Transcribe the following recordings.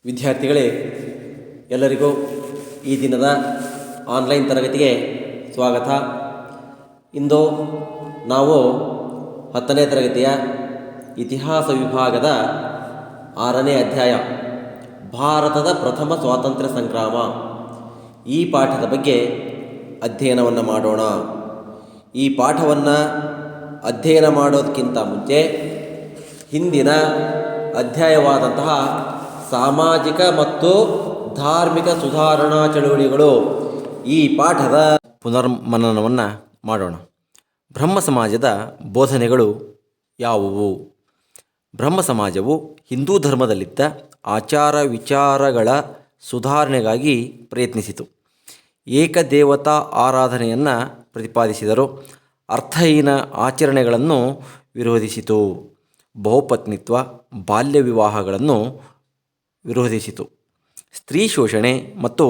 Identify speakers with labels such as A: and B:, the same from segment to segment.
A: ವಿದ್ಯಾರ್ಥಿಗಳೇ, ಎಲ್ಲರಿಗೂ ಈ ದಿನದ ಆನ್ಲೈನ್ ತರಗತಿಗೆ ಸ್ವಾಗತ. ಇಂದು ನಾವು 10ನೇ ತರಗತಿಯ ಇತಿಹಾಸ ವಿಭಾಗದ 6ನೇ ಅಧ್ಯಾಯ ಭಾರತದ ಪ್ರಥಮ ಸ್ವಾತಂತ್ರ್ಯ ಸಂಗ್ರಾಮ ಈ ಪಾಠದ ಬಗ್ಗೆ ಅಧ್ಯಯನವನ್ನು ಮಾಡೋಣ. ಈ ಪಾಠವನ್ನು ಅಧ್ಯಯನ ಮಾಡೋದಕ್ಕಿಂತ ಮುಂಚೆ ಹಿಂದಿನ ಅಧ್ಯಾಯವಾದಂತಹ ಸಾಮಾಜಿಕ ಮತ್ತು ಧಾರ್ಮಿಕ ಸುಧಾರಣಾ ಚಳುವಳಿಗಳು ಈ ಪಾಠದ ಪುನರ್ಮನನವನ್ನು ಮಾಡೋಣ. ಬ್ರಹ್ಮ ಸಮಾಜದ ಬೋಧನೆಗಳು ಯಾವುವು? ಬ್ರಹ್ಮ ಸಮಾಜವು ಹಿಂದೂ ಧರ್ಮದಲ್ಲಿದ್ದ ಆಚಾರ ವಿಚಾರಗಳ ಸುಧಾರಣೆಗಾಗಿ ಪ್ರಯತ್ನಿಸಿತು. ಏಕದೇವತಾ ಆರಾಧನೆಯನ್ನು ಪ್ರತಿಪಾದಿಸಿದರು. ಅರ್ಥಹೀನ ಆಚರಣೆಗಳನ್ನು ವಿರೋಧಿಸಿತು. ಬಹುಪತ್ನಿತ್ವ, ಬಾಲ್ಯ ವಿವಾಹಗಳನ್ನು ವಿರೋಧಿಸಿತು. ಸ್ತ್ರೀ ಶೋಷಣೆ ಮತ್ತು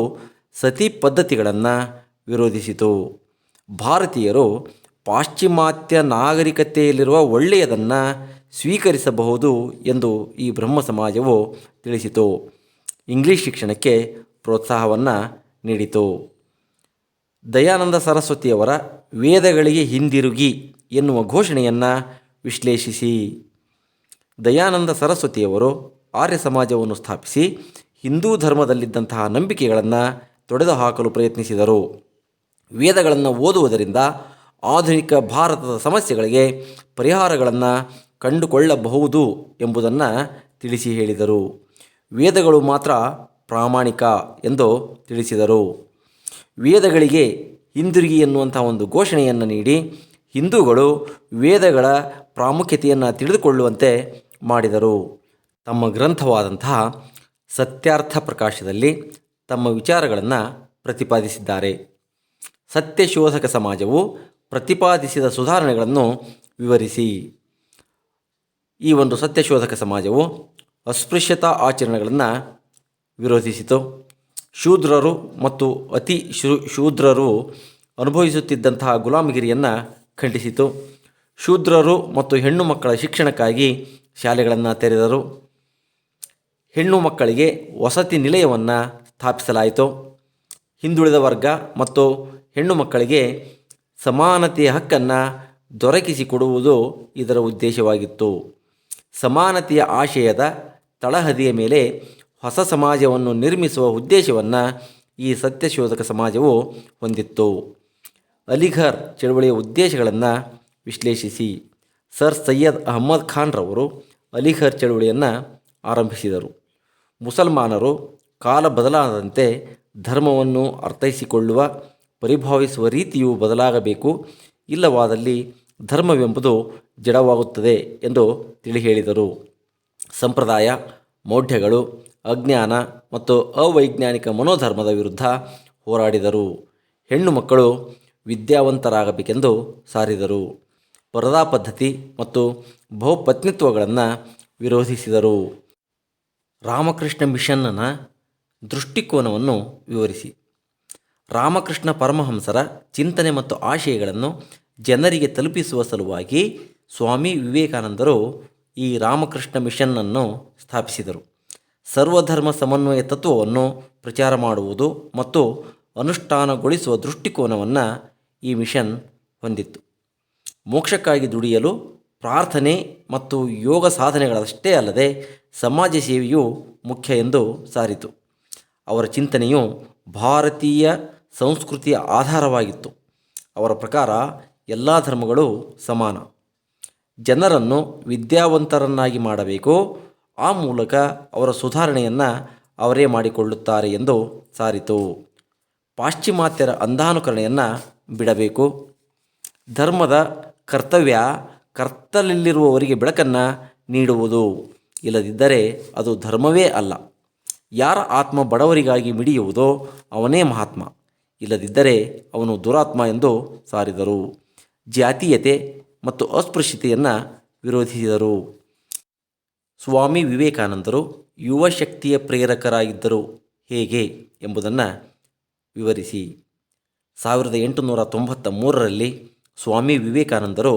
A: ಸತಿ ಪದ್ಧತಿಗಳನ್ನು ವಿರೋಧಿಸಿತು. ಭಾರತೀಯರು ಪಾಶ್ಚಿಮಾತ್ಯ ನಾಗರಿಕತೆಯಲ್ಲಿರುವ ಒಳ್ಳೆಯದನ್ನು ಸ್ವೀಕರಿಸಬಹುದು ಎಂದು ಈ ಬ್ರಹ್ಮ ಸಮಾಜವು ತಿಳಿಸಿತು. ಇಂಗ್ಲಿಷ್ ಶಿಕ್ಷಣಕ್ಕೆ ಪ್ರೋತ್ಸಾಹವನ್ನು ನೀಡಿತು. ದಯಾನಂದ ಸರಸ್ವತಿಯವರ ವೇದಗಳಿಗೆ ಹಿಂದಿರುಗಿ ಎನ್ನುವ ಘೋಷಣೆಯನ್ನು ವಿಶ್ಲೇಷಿಸಿ. ದಯಾನಂದ ಸರಸ್ವತಿಯವರು ಆರ್ಯ ಸಮಾಜವನ್ನು ಸ್ಥಾಪಿಸಿ ಹಿಂದೂ ಧರ್ಮದಲ್ಲಿದ್ದಂತಹ ನಂಬಿಕೆಗಳನ್ನು ತೊಡೆದುಹಾಕಲು ಪ್ರಯತ್ನಿಸಿದರು. ವೇದಗಳನ್ನು ಓದುವುದರಿಂದ ಆಧುನಿಕ ಭಾರತದ ಸಮಸ್ಯೆಗಳಿಗೆ ಪರಿಹಾರಗಳನ್ನು ಕಂಡುಕೊಳ್ಳಬಹುದು ಎಂಬುದನ್ನು ತಿಳಿಸಿ ಹೇಳಿದರು. ವೇದಗಳು ಮಾತ್ರ ಪ್ರಾಮಾಣಿಕ ಎಂದು ತಿಳಿಸಿದರು. ವೇದಗಳಿಗೆ ಹಿಂದಿರುಗಿ ಎನ್ನುವಂಥ ಒಂದು ಘೋಷಣೆಯನ್ನು ನೀಡಿ ಹಿಂದೂಗಳು ವೇದಗಳ ಪ್ರಾಮುಖ್ಯತೆಯನ್ನು ತಿಳಿದುಕೊಳ್ಳುವಂತೆ ಮಾಡಿದರು. ತಮ್ಮ ಗ್ರಂಥವಾದಂತಹ ಸತ್ಯಾರ್ಥ ಪ್ರಕಾಶದಲ್ಲಿ ತಮ್ಮ ವಿಚಾರಗಳನ್ನು ಪ್ರತಿಪಾದಿಸಿದ್ದಾರೆ. ಸತ್ಯಶೋಧಕ ಸಮಾಜವು ಪ್ರತಿಪಾದಿಸಿದ ಸುಧಾರಣೆಗಳನ್ನು ವಿವರಿಸಿ. ಈ ಒಂದು ಸತ್ಯಶೋಧಕ ಸಮಾಜವು ಅಸ್ಪೃಶ್ಯತಾ ಆಚರಣೆಗಳನ್ನು ವಿರೋಧಿಸಿತು. ಶೂದ್ರರು ಮತ್ತು ಅತಿ ಶೂದ್ರರು ಅನುಭವಿಸುತ್ತಿದ್ದಂತಹ ಗುಲಾಮಗಿರಿಯನ್ನು ಖಂಡಿಸಿತು. ಶೂದ್ರರು ಮತ್ತು ಹೆಣ್ಣು ಮಕ್ಕಳ ಶಿಕ್ಷಣಕ್ಕಾಗಿ ಶಾಲೆಗಳನ್ನು ತೆರೆದರು. ಹೆಣ್ಣು ಮಕ್ಕಳಿಗೆ ವಸತಿ ನಿಲಯವನ್ನು ಸ್ಥಾಪಿಸಲಾಯಿತು. ಹಿಂದುಳಿದ ವರ್ಗ ಮತ್ತು ಹೆಣ್ಣು ಮಕ್ಕಳಿಗೆ ಸಮಾನತೆಯ ಹಕ್ಕನ್ನು ದೊರಕಿಸಿಕೊಡುವುದು ಇದರ ಉದ್ದೇಶವಾಗಿತ್ತು. ಸಮಾನತೆಯ ಆಶಯದ ತಳಹದಿಯ ಮೇಲೆ ಹೊಸ ಸಮಾಜವನ್ನು ನಿರ್ಮಿಸುವ ಉದ್ದೇಶವನ್ನು ಈ ಸತ್ಯಶೋಧಕ ಸಮಾಜವು ಹೊಂದಿತ್ತು. ಅಲಿಘರ್ ಚಳವಳಿಯ ಉದ್ದೇಶಗಳನ್ನು ವಿಶ್ಲೇಷಿಸಿ. ಸರ್ ಸೈಯದ್ ಅಹ್ಮದ್ ಖಾನ್ರವರು ಅಲಿಘರ್ ಚಳವಳಿಯನ್ನು ಆರಂಭಿಸಿದರು. ಮುಸಲ್ಮಾನರು ಕಾಲ ಬದಲಾದಂತೆ ಧರ್ಮವನ್ನು ಅರ್ಥೈಸಿಕೊಳ್ಳುವ ಪರಿಭಾವಿಸುವ ರೀತಿಯು ಬದಲಾಗಬೇಕು, ಇಲ್ಲವಾದಲ್ಲಿ ಧರ್ಮವೆಂಬುದು ಜಡವಾಗುತ್ತದೆ ಎಂದು ತಿಳಿ ಹೇಳಿದರು. ಸಂಪ್ರದಾಯ, ಮೌಢ್ಯಗಳು, ಅಜ್ಞಾನ ಮತ್ತು ಅವೈಜ್ಞಾನಿಕ ಮನೋಧರ್ಮದ ವಿರುದ್ಧ ಹೋರಾಡಿದರು. ಹೆಣ್ಣು ಮಕ್ಕಳು ವಿದ್ಯಾವಂತರಾಗಬೇಕೆಂದು ಸಾರಿದರು. ಪರದಾ ಪದ್ಧತಿ ಮತ್ತು ಬಹುಪತ್ನಿತ್ವಗಳನ್ನು ವಿರೋಧಿಸಿದರು. ರಾಮಕೃಷ್ಣ ಮಿಷನ್ನ ದೃಷ್ಟಿಕೋನವನ್ನು ವಿವರಿಸಿ. ರಾಮಕೃಷ್ಣ ಪರಮಹಂಸರ ಚಿಂತನೆ ಮತ್ತು ಆಶಯಗಳನ್ನು ಜನರಿಗೆ ತಲುಪಿಸುವ ಸಲುವಾಗಿ ಸ್ವಾಮಿ ವಿವೇಕಾನಂದರು ಈ ರಾಮಕೃಷ್ಣ ಮಿಷನ್ನನ್ನು ಸ್ಥಾಪಿಸಿದರು. ಸರ್ವಧರ್ಮ ಸಮನ್ವಯ ತತ್ವವನ್ನು ಪ್ರಚಾರ ಮಾಡುವುದು ಮತ್ತು ಅನುಷ್ಠಾನಗೊಳಿಸುವ ದೃಷ್ಟಿಕೋನವನ್ನು ಈ ಮಿಷನ್ ಹೊಂದಿತ್ತು. ಮೋಕ್ಷಕ್ಕಾಗಿ ದುಡಿಯಲು ಪ್ರಾರ್ಥನೆ ಮತ್ತು ಯೋಗ ಸಾಧನೆಗಳಷ್ಟೇ ಅಲ್ಲದೆ ಸಮಾಜ ಸೇವೆಯೂ ಮುಖ್ಯ ಎಂದು ಸಾರಿತು. ಅವರ ಚಿಂತನೆಯು ಭಾರತೀಯ ಸಂಸ್ಕೃತಿಯ ಆಧಾರವಾಗಿತ್ತು. ಅವರ ಪ್ರಕಾರ ಎಲ್ಲ ಧರ್ಮಗಳು ಸಮಾನ. ಜನರನ್ನು ವಿದ್ಯಾವಂತರನ್ನಾಗಿ ಮಾಡಬೇಕು, ಆ ಮೂಲಕ ಅವರ ಸುಧಾರಣೆಯನ್ನು ಅವರೇ ಮಾಡಿಕೊಳ್ಳುತ್ತಾರೆ ಎಂದು ಸಾರಿತು. ಪಾಶ್ಚಿಮಾತ್ಯರ ಅಂಧಾನುಕರಣೆಯನ್ನು ಬಿಡಬೇಕು. ಧರ್ಮದ ಕರ್ತವ್ಯ ಕರ್ತಲಲ್ಲಿರುವವರಿಗೆ ಬೆಳಕನ್ನು ನೀಡುವುದು, ಇಲ್ಲದಿದ್ದರೆ ಅದು ಧರ್ಮವೇ ಅಲ್ಲ. ಯಾರ ಆತ್ಮ ಬಡವರಿಗಾಗಿ ಮಿಡಿಯುವುದೋ ಅವನೇ ಮಹಾತ್ಮ, ಇಲ್ಲದಿದ್ದರೆ ಅವನು ದುರಾತ್ಮ ಎಂದು ಸಾರಿದರು. ಜಾತೀಯತೆ ಮತ್ತು ಅಸ್ಪೃಶ್ಯತೆಯನ್ನು ವಿರೋಧಿಸಿದರು. ಸ್ವಾಮಿ ವಿವೇಕಾನಂದರು ಯುವ ಶಕ್ತಿಯ ಪ್ರೇರಕರಾಗಿದ್ದರು ಹೇಗೆ ಎಂಬುದನ್ನು ವಿವರಿಸಿ. 1893ರಲ್ಲಿ ಸ್ವಾಮಿ ವಿವೇಕಾನಂದರು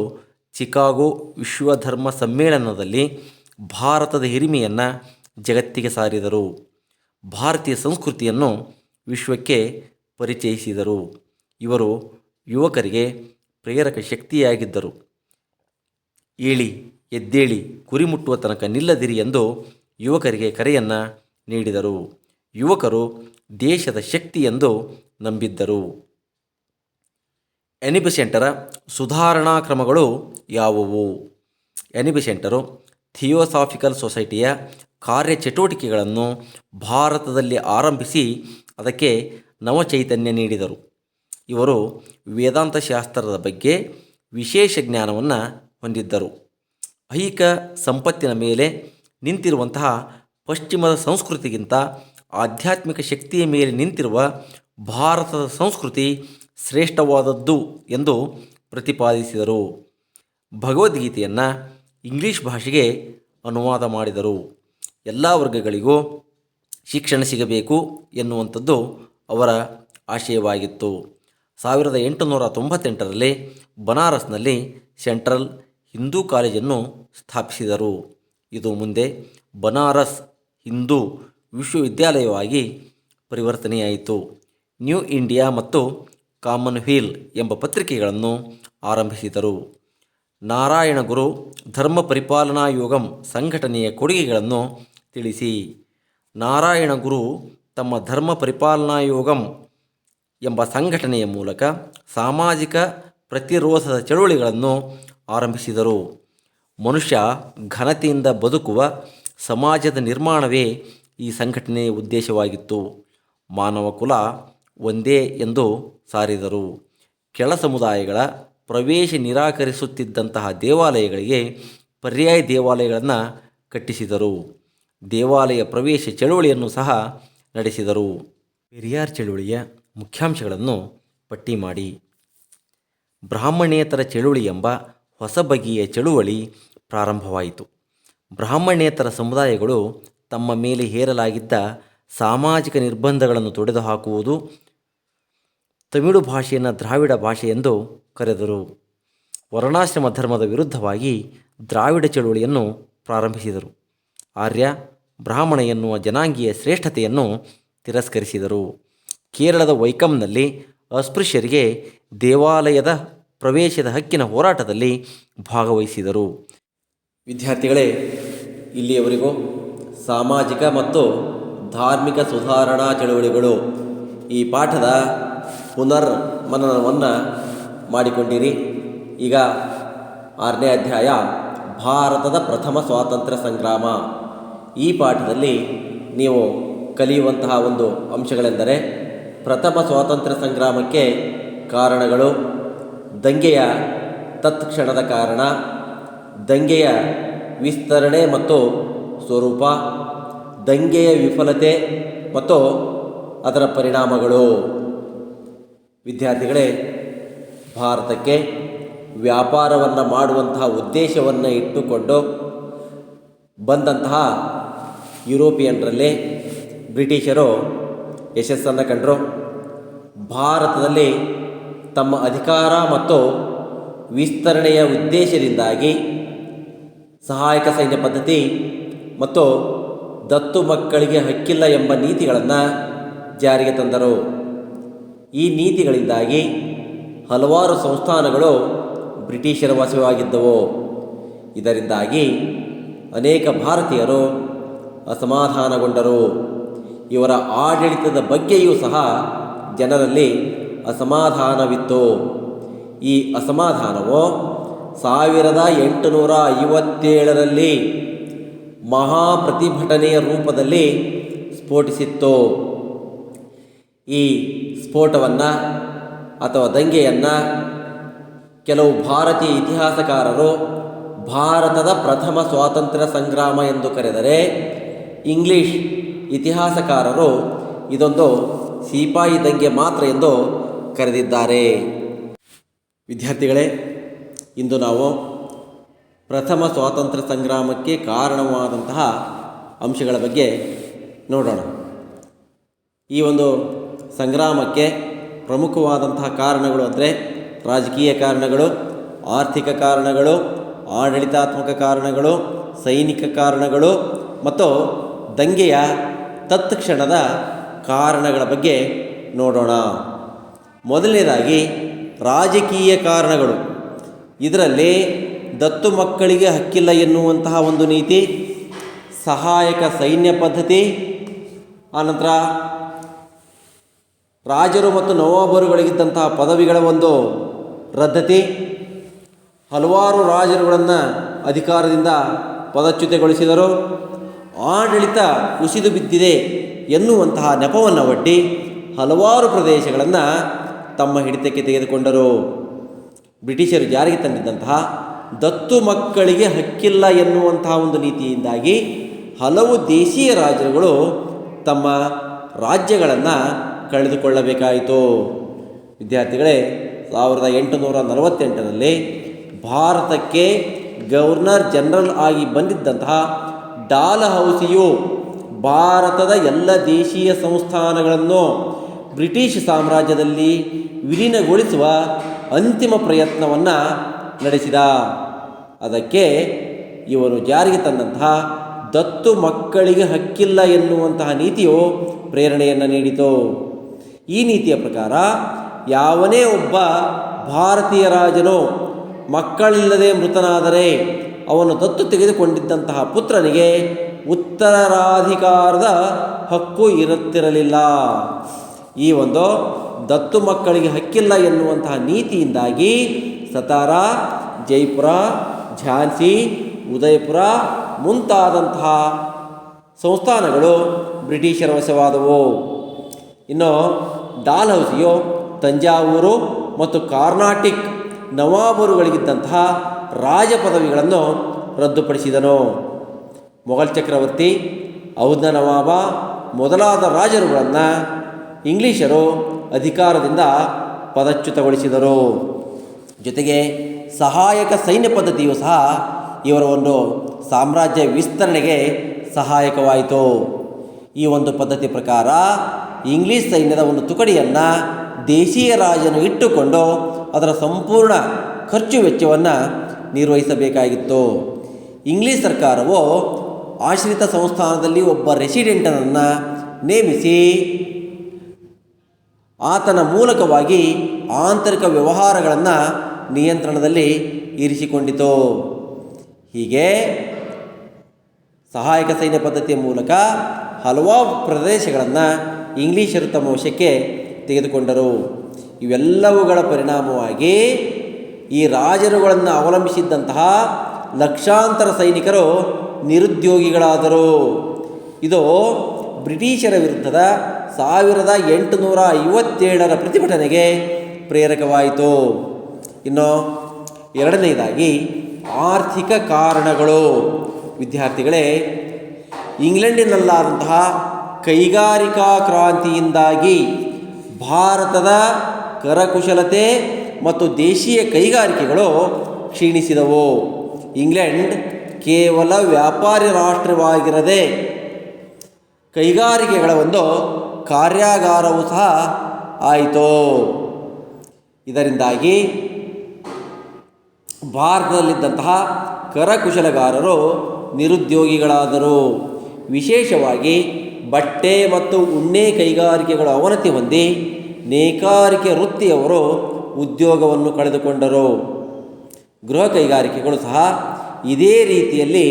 A: ಚಿಕಾಗೋ ವಿಶ್ವಧರ್ಮ ಸಮ್ಮೇಳನದಲ್ಲಿ ಭಾರತದ ಹಿರಿಮೆಯನ್ನು ಜಗತ್ತಿಗೆ ಸಾರಿದರು. ಭಾರತೀಯ ಸಂಸ್ಕೃತಿಯನ್ನು ವಿಶ್ವಕ್ಕೆ ಪರಿಚಯಿಸಿದರು. ಇವರು ಯುವಕರಿಗೆ ಪ್ರೇರಕ ಶಕ್ತಿಯಾಗಿದ್ದರು. ಏಳಿ ಎದ್ದೇಳಿ ಗುರಿ ಮುಟ್ಟುವ ತನಕ ನಿಲ್ಲದಿರಿ ಎಂದು ಯುವಕರಿಗೆ ಕರೆಯನ್ನು ನೀಡಿದರು. ಯುವಕರು ದೇಶದ ಶಕ್ತಿ ಎಂದು ನಂಬಿದ್ದರು. ಎನಿಬೆ ಸೆಂಟರ ಸುಧಾರಣಾ ಕ್ರಮಗಳು ಯಾವುವು? ಎನಿಬೆ ಸೆಂಟರು ಥಿಯೋಸಾಫಿಕಲ್ ಸೊಸೈಟಿಯ ಕಾರ್ಯಚಟುವಟಿಕೆಗಳನ್ನು ಭಾರತದಲ್ಲಿ ಆರಂಭಿಸಿ ಅದಕ್ಕೆ ನವಚೈತನ್ಯ ನೀಡಿದರು. ಇವರು ವೇದಾಂತ ಶಾಸ್ತ್ರದ ಬಗ್ಗೆ ವಿಶೇಷ ಜ್ಞಾನವನ್ನು ಹೊಂದಿದ್ದರು. ಐಹಿಕ ಸಂಪತ್ತಿನ ಮೇಲೆ ನಿಂತಿರುವಂತಹ ಪಶ್ಚಿಮದ ಸಂಸ್ಕೃತಿಗಿಂತ ಆಧ್ಯಾತ್ಮಿಕ ಶಕ್ತಿಯ ಮೇಲೆ ನಿಂತಿರುವ ಭಾರತದ ಸಂಸ್ಕೃತಿ ಶ್ರೇಷ್ಠವಾದದ್ದು ಎಂದು ಪ್ರತಿಪಾದಿಸಿದರು. ಭಗವದ್ಗೀತೆಯನ್ನು ಇಂಗ್ಲೀಷ್ ಭಾಷೆಗೆ ಅನುವಾದ ಮಾಡಿದರು. ಎಲ್ಲ ವರ್ಗಗಳಿಗೂ ಶಿಕ್ಷಣ ಸಿಗಬೇಕು ಎನ್ನುವಂಥದ್ದು ಅವರ ಆಶಯವಾಗಿತ್ತು. 1898ರಲ್ಲಿ ಬನಾರಸ್ನಲ್ಲಿ ಸೆಂಟ್ರಲ್ ಹಿಂದೂ ಕಾಲೇಜನ್ನು ಸ್ಥಾಪಿಸಿದರು. ಇದು ಮುಂದೆ ಬನಾರಸ್ ಹಿಂದೂ ವಿಶ್ವವಿದ್ಯಾಲಯವಾಗಿ ಪರಿವರ್ತನೆಯಾಯಿತು. ನ್ಯೂ ಇಂಡಿಯಾ ಮತ್ತು ಕಾಮನ್ವೆಲ್ ಎಂಬ ಪತ್ರಿಕೆಗಳನ್ನು ಆರಂಭಿಸಿದರು. ನಾರಾಯಣ ಗುರು ಧರ್ಮ ಪರಿಪಾಲನಾ ಯೋಗಂ ಸಂಘಟನೆಯ ಕೊಡುಗೆಗಳನ್ನು ತಿಳಿಸಿ. ನಾರಾಯಣ ಗುರು ತಮ್ಮ ಧರ್ಮ ಪರಿಪಾಲನಾ ಯೋಗಂ ಎಂಬ ಸಂಘಟನೆಯ ಮೂಲಕ ಸಾಮಾಜಿಕ ಪ್ರತಿರೋಧದ ಚಳುವಳಿಗಳನ್ನು ಆರಂಭಿಸಿದರು. ಮನುಷ್ಯ ಘನತೆಯಿಂದ ಬದುಕುವ ಸಮಾಜದ ನಿರ್ಮಾಣವೇ ಈ ಸಂಘಟನೆಯ ಉದ್ದೇಶವಾಗಿತ್ತು. ಮಾನವ ಕುಲ ಒಂದೇ ಎಂದು ಸಾರಿದರು. ಕೆಳ ಸಮುದಾಯಗಳ ಪ್ರವೇಶ ನಿರಾಕರಿಸುತ್ತಿದ್ದಂತಹ ದೇವಾಲಯಗಳಿಗೆ ಪರ್ಯಾಯ ದೇವಾಲಯಗಳನ್ನು ಕಟ್ಟಿಸಿದರು. ದೇವಾಲಯ ಪ್ರವೇಶ ಚಳುವಳಿಯನ್ನು ಸಹ ನಡೆಸಿದರು. ಪೆರಿಯಾರ್ ಚಳುವಳಿಯ ಮುಖ್ಯಾಂಶಗಳನ್ನು ಪಟ್ಟಿ ಮಾಡಿ. ಬ್ರಾಹ್ಮಣೇತರ ಚಳುವಳಿ ಎಂಬ ಹೊಸ ಬಗೆಯ ಚಳುವಳಿ ಪ್ರಾರಂಭವಾಯಿತು. ಬ್ರಾಹ್ಮಣೇತರ ಸಮುದಾಯಗಳು ತಮ್ಮ ಮೇಲೆ ಹೇರಲಾಗಿದ್ದ ಸಾಮಾಜಿಕ ನಿರ್ಬಂಧಗಳನ್ನು ತೊಡೆದುಹಾಕುವುದು, ತಮಿಳು ಭಾಷೆಯನ್ನು ದ್ರಾವಿಡ ಭಾಷೆ ಎಂದು ಕರೆದರು. ವರ್ಣಾಶ್ರಮ ಧರ್ಮದ ವಿರುದ್ಧವಾಗಿ ದ್ರಾವಿಡ ಚಳುವಳಿಯನ್ನು ಪ್ರಾರಂಭಿಸಿದರು. ಆರ್ಯ ಬ್ರಾಹ್ಮಣ ಎನ್ನುವ ಜನಾಂಗೀಯ ಶ್ರೇಷ್ಠತೆಯನ್ನು ತಿರಸ್ಕರಿಸಿದರು. ಕೇರಳದ ವೈಕಂನಲ್ಲಿ ಅಸ್ಪೃಶ್ಯರಿಗೆ ದೇವಾಲಯದ ಪ್ರವೇಶದ ಹಕ್ಕಿನ ಹೋರಾಟದಲ್ಲಿ ಭಾಗವಹಿಸಿದರು. ವಿದ್ಯಾರ್ಥಿಗಳೇ, ಇಲ್ಲಿಯವರೆಗೂ ಸಾಮಾಜಿಕ ಮತ್ತು ಧಾರ್ಮಿಕ ಸುಧಾರಣಾ ಚಳುವಳಿಗಳು ಈ ಪಾಠದ ಪುನರ್ ಮನನವನ್ನು ಮಾಡಿಕೊಂಡಿರಿ. ಈಗ 6ನೇ ಅಧ್ಯಾಯ ಭಾರತದ ಪ್ರಥಮ ಸ್ವಾತಂತ್ರ್ಯ ಸಂಗ್ರಾಮ. ಈ ಪಾಠದಲ್ಲಿ ನೀವು ಕಲಿಯುವಂತಹ ಒಂದು ಅಂಶಗಳೆಂದರೆ ಪ್ರಥಮ ಸ್ವಾತಂತ್ರ್ಯ ಸಂಗ್ರಾಮಕ್ಕೆ ಕಾರಣಗಳು, ದಂಗೆಯ ತತ್ಕ್ಷಣದ ಕಾರಣ, ದಂಗೆಯ ವಿಸ್ತರಣೆ ಮತ್ತು ಸ್ವರೂಪ, ದಂಗೆಯ ವಿಫಲತೆ ಮತ್ತು ಅದರ ಪರಿಣಾಮಗಳು. ವಿದ್ಯಾರ್ಥಿಗಳೇ, ಭಾರತಕ್ಕೆ ವ್ಯಾಪಾರವನ್ನು ಮಾಡುವಂತಹ ಉದ್ದೇಶವನ್ನು ಇಟ್ಟುಕೊಂಡು ಬಂದಂತಹ ಯುರೋಪಿಯನ್ರಲ್ಲಿ ಬ್ರಿಟಿಷರು ಯಶಸ್ಸನ್ನು ಕಂಡರು. ಭಾರತದಲ್ಲಿ ತಮ್ಮ ಅಧಿಕಾರ ಮತ್ತು ವಿಸ್ತರಣೆಯ ಉದ್ದೇಶದಿಂದಾಗಿ ಸಹಾಯಕ ಸೈನ್ಯ ಪದ್ಧತಿ ಮತ್ತು ದತ್ತು ಮಕ್ಕಳಿಗೆ ಹಕ್ಕಿಲ್ಲ ಎಂಬ ನೀತಿಗಳನ್ನು ಜಾರಿಗೆ ತಂದರು. ಈ ನೀತಿಗಳಿಂದಾಗಿ ಹಲವಾರು ಸಂಸ್ಥಾನಗಳು ಬ್ರಿಟಿಷರ ವಶವಾಗಿದ್ದವು. ಇದರಿಂದಾಗಿ ಅನೇಕ ಭಾರತೀಯರು ಅಸಮಾಧಾನಗೊಂಡರು. ಇವರ ಆಡಳಿತದ ಬಗ್ಗೆಯೂ ಸಹ ಜನರಲ್ಲಿ ಅಸಮಾಧಾನವಿತ್ತು. ಈ ಅಸಮಾಧಾನವು 1857ರಲ್ಲಿ ಮಹಾಪ್ರತಿಭಟನೆಯ ರೂಪದಲ್ಲಿ ಸ್ಫೋಟಿಸಿತ್ತು. ಈ ಸ್ಫೋಟವನ್ನು ಅಥವಾ ದಂಗೆಯನ್ನು ಕೆಲವು ಭಾರತೀಯ ಇತಿಹಾಸಕಾರರು ಭಾರತದ ಪ್ರಥಮ ಸ್ವಾತಂತ್ರ್ಯ ಸಂಗ್ರಾಮ ಎಂದು ಕರೆದರೆ, ಇಂಗ್ಲಿಷ್ ಇತಿಹಾಸಕಾರರು ಇದೊಂದು ಸಿಪಾಯಿ ದಂಗೆ ಮಾತ್ರ ಎಂದು ಕರೆದಿದ್ದಾರೆ. ವಿದ್ಯಾರ್ಥಿಗಳೇ, ಇಂದು ನಾವು ಪ್ರಥಮ ಸ್ವಾತಂತ್ರ್ಯ ಸಂಗ್ರಾಮಕ್ಕೆ ಕಾರಣವಾದಂತಹ ಅಂಶಗಳ ಬಗ್ಗೆ ನೋಡೋಣ. ಈ ಒಂದು ಸಂಗ್ರಾಮಕ್ಕೆ ಪ್ರಮುಖವಾದಂತಹ ಕಾರಣಗಳು ಅಂದರೆ ರಾಜಕೀಯ ಕಾರಣಗಳು, ಆರ್ಥಿಕ ಕಾರಣಗಳು, ಆಡಳಿತಾತ್ಮಕ ಕಾರಣಗಳು, ಸೈನಿಕ ಕಾರಣಗಳು ಮತ್ತು ದಂಗೆಯ ತತ್ಕ್ಷಣದ ಕಾರಣಗಳ ಬಗ್ಗೆ ನೋಡೋಣ. ಮೊದಲನೇದಾಗಿ ರಾಜಕೀಯ ಕಾರಣಗಳು. ಇದರಲ್ಲಿ ದತ್ತು ಮಕ್ಕಳಿಗೆ ಹಕ್ಕಿಲ್ಲ ಎನ್ನುವಂತಹ ಒಂದು ನೀತಿ, ಸಹಾಯಕ ಸೈನ್ಯ ಪದ್ಧತಿ, ಆನಂತರ ರಾಜರು ಮತ್ತು ನವಾಬರುಗಳಿಗಿದ್ದಂತಹ ಪದವಿಗಳ ಒಂದು ರದ್ದತಿ, ಹಲವಾರು ರಾಜರುಗಳನ್ನು ಅಧಿಕಾರದಿಂದ ಪದಚ್ಯುತಗೊಳಿಸಿದರು, ಆಡಳಿತ ಕುಸಿದು ಬಿದ್ದಿದೆ ಎನ್ನುವಂತಹ ನೆಪವನ್ನು ಒಡ್ಡಿ ಹಲವಾರು ಪ್ರದೇಶಗಳನ್ನು ತಮ್ಮ ಹಿಡಿತಕ್ಕೆ ತೆಗೆದುಕೊಂಡರು. ಬ್ರಿಟಿಷರು ಜಾರಿಗೆ ತಂದಿದ್ದಂತಹ ದತ್ತು ಮಕ್ಕಳಿಗೆ ಹಕ್ಕಿಲ್ಲ ಎನ್ನುವಂತಹ ಒಂದು ನೀತಿಯಿಂದಾಗಿ ಹಲವು ದೇಶೀಯ ರಾಜರುಗಳು ತಮ್ಮ ರಾಜ್ಯಗಳನ್ನು ಕಳೆದುಕೊಳ್ಳಬೇಕಾಯಿತು. ವಿದ್ಯಾರ್ಥಿಗಳೇ, 1848ರಲ್ಲಿ ಭಾರತಕ್ಕೆ ಗವರ್ನರ್ ಜನರಲ್ ಆಗಿ ಬಂದಿದ್ದಂತಹ ಡಾಲ್ಹೌಸಿಯು ಭಾರತದ ಎಲ್ಲ ದೇಶೀಯ ಸಂಸ್ಥಾನಗಳನ್ನು ಬ್ರಿಟಿಷ್ ಸಾಮ್ರಾಜ್ಯದಲ್ಲಿ ವಿಲೀನಗೊಳಿಸುವ ಅಂತಿಮ ಪ್ರಯತ್ನವನ್ನು ನಡೆಸಿದ. ಅದಕ್ಕೆ ಇವನು ಜಾರಿಗೆ ತಂದಂತಹ ದತ್ತು ಮಕ್ಕಳಿಗೆ ಹಕ್ಕಿಲ್ಲ ಎನ್ನುವಂತಹ ನೀತಿಯು ಪ್ರೇರಣೆಯನ್ನು ನೀಡಿತು. ಈ ನೀತಿಯ ಪ್ರಕಾರ ಯಾವನೇ ಒಬ್ಬ ಭಾರತೀಯ ರಾಜನು ಮಕ್ಕಳಿಲ್ಲದೆ ಮೃತನಾದರೆ ಅವನು ದತ್ತು ತೆಗೆದುಕೊಂಡಿದ್ದಂತಹ ಪುತ್ರನಿಗೆ ಉತ್ತರಾಧಿಕಾರದ ಹಕ್ಕು ಇರುತ್ತಿರಲಿಲ್ಲ. ಈ ಒಂದು ದತ್ತು ಮಕ್ಕಳಿಗೆ ಹಕ್ಕಿಲ್ಲ ಎನ್ನುವಂತಹ ನೀತಿಯಿಂದಾಗಿ ಸತಾರಾ, ಜೈಪುರ, ಝಾನ್ಸಿ, ಉದಯಪುರ ಮುಂತಾದಂತಹ ಸಂಸ್ಥಾನಗಳು ಬ್ರಿಟಿಷರ ವಶವಾದವು. ಇನ್ನು ಡಾಲ್ಹೌಸಿಯು ತಂಜಾವೂರು ಮತ್ತು ಕಾರ್ನಾಟಿಕ್ ನವಾಬರುಗಳಿಗಿದ್ದಂತಹ ರಾಜ ಪದವಿಗಳನ್ನು ರದ್ದುಪಡಿಸಿದನು. ಮೊಘಲ್ ಚಕ್ರವರ್ತಿ, ಔಧ್ನ ನವಾಬ ಮೊದಲಾದ ರಾಜರುಗಳನ್ನು ಇಂಗ್ಲಿಷರು ಅಧಿಕಾರದಿಂದ ಪದಚ್ಯುತಗೊಳಿಸಿದರು. ಜೊತೆಗೆ ಸಹಾಯಕ ಸೈನ್ಯ ಪದ್ಧತಿಯು ಸಹ ಇವರ ಒಂದು ಸಾಮ್ರಾಜ್ಯ ವಿಸ್ತರಣೆಗೆ ಸಹಾಯಕವಾಯಿತು. ಈ ಒಂದು ಪದ್ಧತಿ ಪ್ರಕಾರ ಇಂಗ್ಲಿಷ್ ಸೈನ್ಯದ ಒಂದು ತುಕಡಿಯನ್ನು ದೇಶೀಯ ರಾಜನು ಇಟ್ಟುಕೊಂಡು ಅದರ ಸಂಪೂರ್ಣ ಖರ್ಚು ವೆಚ್ಚವನ್ನು ನಿರ್ವಹಿಸಬೇಕಾಗಿತ್ತು. ಇಂಗ್ಲಿಷ್ ಸರ್ಕಾರವು ಆಶ್ರಿತ ಸಂಸ್ಥಾನದಲ್ಲಿ ಒಬ್ಬ ರೆಸಿಡೆಂಟನನ್ನು ನೇಮಿಸಿ ಆತನ ಮೂಲಕವಾಗಿ ಆಂತರಿಕ ವ್ಯವಹಾರಗಳನ್ನು ನಿಯಂತ್ರಣದಲ್ಲಿ ಇರಿಸಿಕೊಂಡಿತು. ಹೀಗೆ ಸಹಾಯಕ ಸೈನ್ಯ ಪದ್ಧತಿಯ ಮೂಲಕ ಹಲವಾರು ಪ್ರದೇಶಗಳನ್ನು ಇಂಗ್ಲಿಷರು ತಮ್ಮ ವಶಕ್ಕೆ ತೆಗೆದುಕೊಂಡರು. ಇವೆಲ್ಲವುಗಳ ಪರಿಣಾಮವಾಗಿ ಈ ರಾಜರುಗಳನ್ನು ಅವಲಂಬಿಸಿದ್ದಂತಹ ಲಕ್ಷಾಂತರ ಸೈನಿಕರು ನಿರುದ್ಯೋಗಿಗಳಾದರು. ಇದು ಬ್ರಿಟಿಷರ ವಿರುದ್ಧದ 1857ರ ಪ್ರತಿಭಟನೆಗೆ ಪ್ರೇರಕವಾಯಿತು. ಇನ್ನು ಎರಡನೆಯದಾಗಿ ಆರ್ಥಿಕ ಕಾರಣಗಳು. ವಿದ್ಯಾರ್ಥಿಗಳೇ, ಇಂಗ್ಲೆಂಡಿನಲ್ಲಾದಂತಹ ಕೈಗಾರಿಕಾ ಕ್ರಾಂತಿಯಿಂದಾಗಿ ಭಾರತದ ಕರಕುಶಲತೆ ಮತ್ತು ದೇಶೀಯ ಕೈಗಾರಿಕೆಗಳು ಕ್ಷೀಣಿಸಿದವು. ಇಂಗ್ಲೆಂಡ್ ಕೇವಲ ವ್ಯಾಪಾರಿ ರಾಷ್ಟ್ರವಾಗಿರದೆ ಕೈಗಾರಿಕೆಗಳ ಒಂದು ಕಾರ್ಯಾಗಾರವೂ ಸಹ ಆಯಿತು. ಇದರಿಂದಾಗಿ ಭಾರತದಲ್ಲಿದ್ದಂತಹ ಕರಕುಶಲಗಾರರು ನಿರುದ್ಯೋಗಿಗಳಾದರು. ವಿಶೇಷವಾಗಿ ಬಟ್ಟೆ ಮತ್ತು ಉಣ್ಣೆ ಕೈಗಾರಿಕೆಗಳು ಅವನತಿ ಹೊಂದಿ ನೇಕಾರಿಕೆ ವೃತ್ತಿಯವರು ಉದ್ಯೋಗವನ್ನು ಕಳೆದುಕೊಂಡರು. ಗೃಹ ಕೈಗಾರಿಕೆಗಳು ಸಹ ಇದೇ ರೀತಿಯಲ್ಲಿ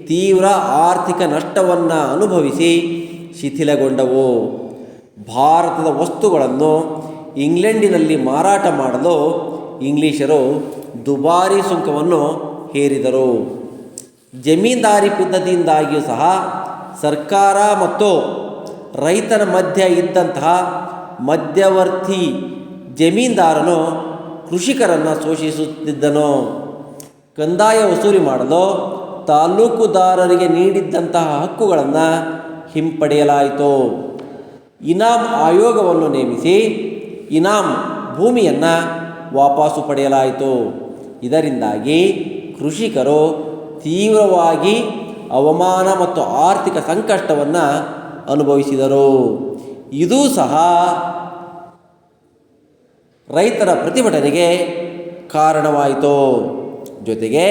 A: ತೀವ್ರ ಆರ್ಥಿಕ ನಷ್ಟವನ್ನು ಅನುಭವಿಸಿ ಶಿಥಿಲಗೊಂಡವು. ಭಾರತದ ವಸ್ತುಗಳನ್ನು ಇಂಗ್ಲೆಂಡಿನಲ್ಲಿ ಮಾರಾಟ ಮಾಡಲು ಇಂಗ್ಲಿಷರು ದುಬಾರಿ ಸುಂಕವನ್ನು ಹೇರಿದರು. ಜಮೀನ್ದಾರಿ ಪದ್ಧತಿಯಿಂದಾಗಿಯೂ ಸಹ ಸರ್ಕಾರ ಮತ್ತು ರೈತನ ಮಧ್ಯೆ ಇದ್ದಂತಹ ಮಧ್ಯವರ್ತಿ ಜಮೀನ್ದಾರನು ಕೃಷಿಕರನ್ನು ಶೋಷಿಸುತ್ತಿದ್ದನು. ಕಂದಾಯ ವಸೂಲಿ ಮಾಡಲು ತಾಲೂಕುದಾರರಿಗೆ ನೀಡಿದ್ದಂತಹ ಹಕ್ಕುಗಳನ್ನು ಹಿಂಪಡೆಯಲಾಯಿತು. ಇನಾಮ್ ಆಯೋಗವನ್ನು ನೇಮಿಸಿ ಇನಾಮ್ ಭೂಮಿಯನ್ನು ವಾಪಸ್ಸು ಪಡೆಯಲಾಯಿತು. ಇದರಿಂದಾಗಿ ಕೃಷಿಕರು ತೀವ್ರವಾಗಿ ಅವಮಾನ ಮತ್ತು ಆರ್ಥಿಕ ಸಂಕಷ್ಟವನ್ನು ಅನುಭವಿಸಿದರು. ಇದೂ ಸಹ ರೈತರ ಪ್ರತಿಭಟನೆಗೆ ಕಾರಣವಾಯಿತು. ಜೊತೆಗೆ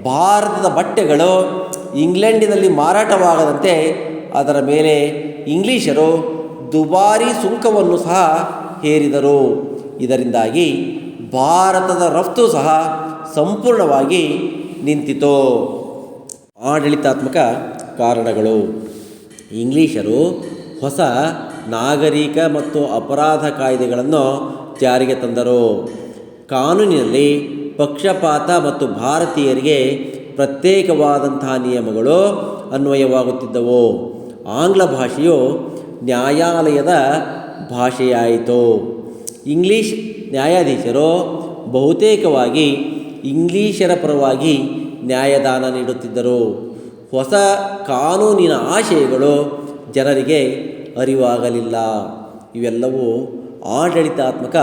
A: ಭಾರತದ ಬಟ್ಟೆಗಳು ಇಂಗ್ಲೆಂಡಿನಲ್ಲಿ ಮಾರಾಟವಾಗದಂತೆ ಅದರ ಮೇಲೆ ಇಂಗ್ಲೀಷರು ದುಬಾರಿ ಸುಂಕವನ್ನು ಸಹ ಹೇರಿದರು. ಇದರಿಂದಾಗಿ ಭಾರತದ ರಫ್ತು ಸಹ ಸಂಪೂರ್ಣವಾಗಿ ನಿಂತಿತು. ಆಡಳಿತಾತ್ಮಕ ಕಾರಣಗಳು: ಇಂಗ್ಲೀಷರು ಹೊಸ ನಾಗರಿಕ ಮತ್ತು ಅಪರಾಧ ಕಾಯ್ದೆಗಳನ್ನು ಜಾರಿಗೆ ತಂದರು. ಕಾನೂನಿನಲ್ಲಿ ಪಕ್ಷಪಾತ ಮತ್ತು ಭಾರತೀಯರಿಗೆ ಪ್ರತ್ಯೇಕವಾದಂತಹ ನಿಯಮಗಳು ಅನ್ವಯವಾಗುತ್ತಿದ್ದವು. ಆಂಗ್ಲ ಭಾಷೆಯು ನ್ಯಾಯಾಲಯದ ಭಾಷೆಯಾಯಿತು. ಇಂಗ್ಲೀಷ್ ನ್ಯಾಯಾಧೀಶರು ಬಹುತೇಕವಾಗಿ ಇಂಗ್ಲೀಷರ ಪರವಾಗಿ ನ್ಯಾಯದಾನ ನೀಡುತ್ತಿದ್ದರು. ಹೊಸ ಕಾನೂನಿನ ಆಶಯಗಳು ಜನರಿಗೆ ಅರಿವಾಗಲಿಲ್ಲ. ಇವೆಲ್ಲವೂ ಆಡಳಿತಾತ್ಮಕ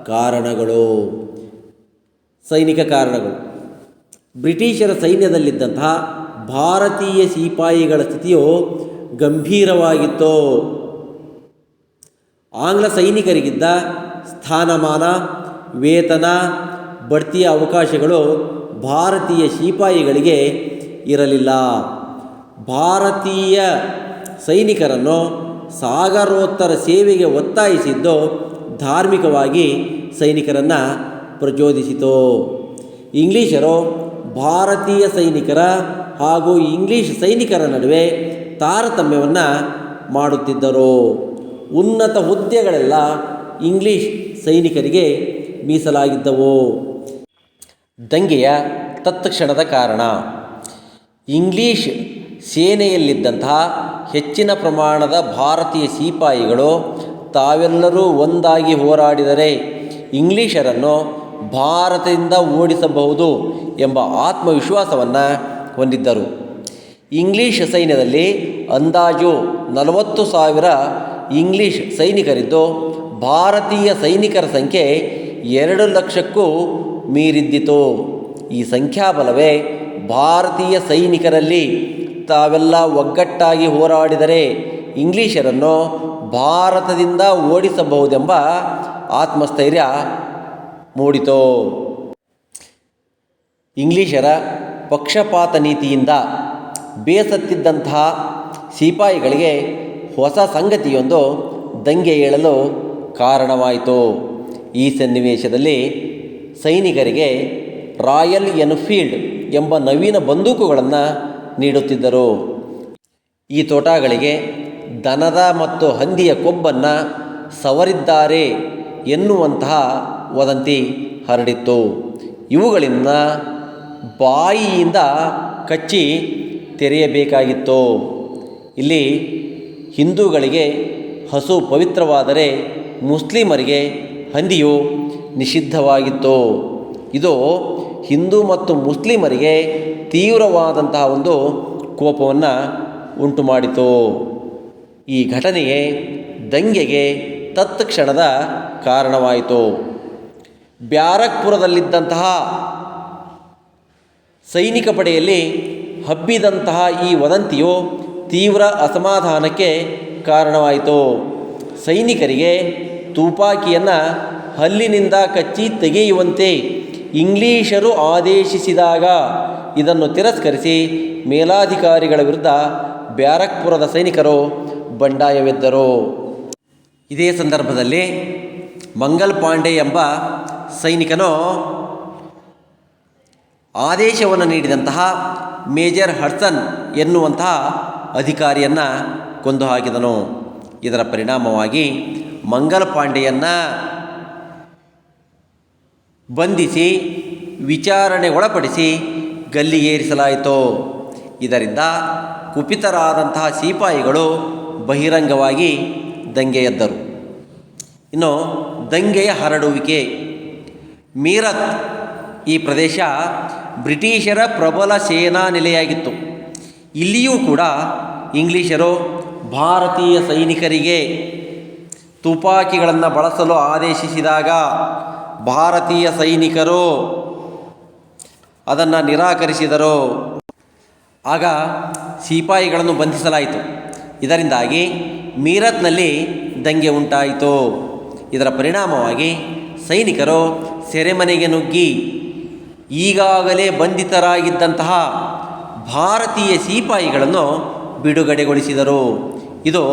A: ಕಾರಣಗಳು. ಸೈನಿಕ ಕಾರಣಗಳು: ಬ್ರಿಟಿಷರ ಸೈನ್ಯದಲ್ಲಿದ್ದಂತಹ ಭಾರತೀಯ ಸಿಪಾಯಿಗಳ ಸ್ಥಿತಿಯು ಗಂಭೀರವಾಗಿತ್ತು. ಆಂಗ್ಲ ಸೈನಿಕರಿಗಿದ್ದ ಸ್ಥಾನಮಾನ, ವೇತನ, ಬಡ್ತಿಯ ಅವಕಾಶಗಳು ಭಾರತೀಯ ಸಿಪಾಯಿಗಳಿಗೆ ಇರಲಿಲ್ಲ. ಭಾರತೀಯ ಸೈನಿಕರನ್ನು ಸಾಗರೋತ್ತರ ಸೇವೆಗೆ ಒತ್ತಾಯಿಸಿದ್ದು ಧಾರ್ಮಿಕವಾಗಿ ಸೈನಿಕರನ್ನು ಪ್ರಚೋದಿಸಿತು. ಇಂಗ್ಲೀಷರು ಭಾರತೀಯ ಸೈನಿಕರ ಹಾಗೂ ಇಂಗ್ಲೀಷ್ ಸೈನಿಕರ ನಡುವೆ ತಾರತಮ್ಯವನ್ನು ಮಾಡುತ್ತಿದ್ದರು. ಉನ್ನತ ಹುದ್ದೆಗಳೆಲ್ಲ ಇಂಗ್ಲೀಷ್ ಸೈನಿಕರಿಗೆ ಮೀಸಲಾಗಿದ್ದವು. ದಂಗೆಯ ತತ್ಕ್ಷಣದ ಕಾರಣ: ಇಂಗ್ಲೀಷ್ ಸೇನೆಯಲ್ಲಿದ್ದಂತಹ ಹೆಚ್ಚಿನ ಪ್ರಮಾಣದ ಭಾರತೀಯ ಸಿಪಾಯಿಗಳು ತಾವೆಲ್ಲರೂ ಒಂದಾಗಿ ಹೋರಾಡಿದರೆ ಇಂಗ್ಲೀಷರನ್ನು ಭಾರತದಿಂದ ಓಡಿಸಬಹುದು ಎಂಬ ಆತ್ಮವಿಶ್ವಾಸವನ್ನು ಹೊಂದಿದ್ದರು. ಇಂಗ್ಲೀಷ್ ಸೈನ್ಯದಲ್ಲಿ ಅಂದಾಜು 40,000 ಇಂಗ್ಲೀಷ್ ಸೈನಿಕರಿದ್ದು ಭಾರತೀಯ ಸೈನಿಕರ ಸಂಖ್ಯೆ 2,00,000ಕ್ಕೂ ಮೀರಿದ್ದಿತು. ಈ ಸಂಖ್ಯಾಬಲವೇ ಭಾರತೀಯ ಸೈನಿಕರಲ್ಲಿ ತಾವೆಲ್ಲ ಒಗ್ಗಟ್ಟಾಗಿ ಹೋರಾಡಿದರೆ ಇಂಗ್ಲೀಷರನ್ನು ಭಾರತದಿಂದ ಓಡಿಸಬಹುದೆಂಬ ಆತ್ಮಸ್ಥೈರ್ಯ ಮೂಡಿತು. ಇಂಗ್ಲೀಷರ ಪಕ್ಷಪಾತ ನೀತಿಯಿಂದ ಬೇಸತ್ತಿದ್ದಂತಹ ಸಿಪಾಯಿಗಳಿಗೆ ಹೊಸ ಸಂಗತಿಯೊಂದು ದಂಗೆ ಏಳಲು ಕಾರಣವಾಯಿತು. ಈ ಸನ್ನಿವೇಶದಲ್ಲಿ ಸೈನಿಕರಿಗೆ ರಾಯಲ್ ಎನ್ಫೀಲ್ಡ್ ಎಂಬ ನವೀನ ಬಂದೂಕುಗಳನ್ನು ನೀಡುತ್ತಿದ್ದರು. ಈ ತೋಟಾಗಳಿಗೆ ದನದ ಮತ್ತು ಹಂದಿಯ ಕೊಬ್ಬನ್ನು ಸವರಿದ್ದಾರೆ ಎನ್ನುವಂತಹ ವದಂತಿ ಹರಡಿತ್ತು. ಇವುಗಳಿಂದ ಬಾಯಿಯಿಂದ ಕಚ್ಚಿ ತೆರೆಯಬೇಕಾಗಿತ್ತು. ಇಲ್ಲಿ ಹಿಂದೂಗಳಿಗೆ ಹಸು ಪವಿತ್ರವಾದರೆ ಮುಸ್ಲಿಮರಿಗೆ ಹಂದಿಯು ನಿಷಿದ್ಧವಾಗಿತ್ತು. ಇದು ಹಿಂದೂ ಮತ್ತು ಮುಸ್ಲಿಮರಿಗೆ ತೀವ್ರವಾದಂತಹ ಒಂದು ಕೋಪವನ್ನು ಉಂಟು ಮಾಡಿತು. ಈ ಘಟನೆಯೇ ದಂಗೆಗೆ ತತ್ಕ್ಷಣದ ಕಾರಣವಾಯಿತು. ಬ್ಯಾರಕ್ಪುರದಲ್ಲಿದ್ದಂತಹ ಸೈನಿಕ ಪಡೆಯಲ್ಲಿ ಹಬ್ಬಿದಂತಹ ಈ ವದಂತಿಯು ತೀವ್ರ ಅಸಮಾಧಾನಕ್ಕೆ ಕಾರಣವಾಯಿತು. ಸೈನಿಕರಿಗೆ ತುಪಾಕಿಯನ್ನು ಹಲ್ಲಿನಿಂದ ಕಚ್ಚಿ ತೆಗೆಯುವಂತೆ ಇಂಗ್ಲೀಷರು ಆದೇಶಿಸಿದಾಗ ಇದನ್ನು ತಿರಸ್ಕರಿಸಿ ಮೇಲಾಧಿಕಾರಿಗಳ ವಿರುದ್ಧ ಬ್ಯಾರಕ್ಪುರದ ಸೈನಿಕರು ಬಂಡಾಯವೆದ್ದರು. ಇದೇ ಸಂದರ್ಭದಲ್ಲಿ ಮಂಗಲ್ ಪಾಂಡೆ ಎಂಬ ಸೈನಿಕನು ಆದೇಶವನ್ನು ನೀಡಿದಂತಹ ಮೇಜರ್ ಹಡ್ಸನ್ ಎನ್ನುವಂತಹ ಅಧಿಕಾರಿಯನ್ನು ಕೊಂದು ಹಾಕಿದನು. ಇದರ ಪರಿಣಾಮವಾಗಿ ಮಂಗಲ್ ಪಾಂಡೆಯನ್ನು ಬಂಧಿಸಿ ವಿಚಾರಣೆಗೊಳಪಡಿಸಿ ಗಲ್ಲಿಗೇರಿಸಲಾಯಿತು. ಇದರಿಂದ ಕುಪಿತರಾದಂತಹ ಸಿಪಾಯಿಗಳು ಬಹಿರಂಗವಾಗಿ ದಂಗೆ ಎದ್ದರು. ಇನ್ನು ದಂಗೆಯ ಹರಡುವಿಕೆ: ಮೀರತ್ ಈ ಪ್ರದೇಶ ಬ್ರಿಟಿಷರ ಪ್ರಬಲ ಸೇನಾ ನೆಲೆಯಾಗಿತ್ತು. ಇಲ್ಲಿಯೂ ಕೂಡ ಇಂಗ್ಲೀಷರು ಭಾರತೀಯ ಸೈನಿಕರಿಗೆ ತುಪಾಕಿಗಳನ್ನು ಬಳಸಲು ಆದೇಶಿಸಿದಾಗ ಭಾರತೀಯ ಸೈನಿಕರು ಅದನ್ನು ನಿರಾಕರಿಸಿದರು. ಆಗ ಸಿಪಾಯಿಗಳನ್ನು ಬಂಧಿಸಲಾಯಿತು. ಇದರಿಂದಾಗಿ ಮೀರತ್ನಲ್ಲಿ ದಂಗೆ ಉಂಟಾಯಿತು. ಇದರ ಪರಿಣಾಮವಾಗಿ ಸೈನಿಕರು ಸೆರೆಮನೆಗೆ ನುಗ್ಗಿ ಈಗಾಗಲೇ ಬಂಧಿತರಾಗಿದ್ದಂತಹ ಭಾರತೀಯ ಸಿಪಾಯಿಗಳನ್ನು ಬಿಡುಗಡೆಗೊಳಿಸಿದರು. ಇದು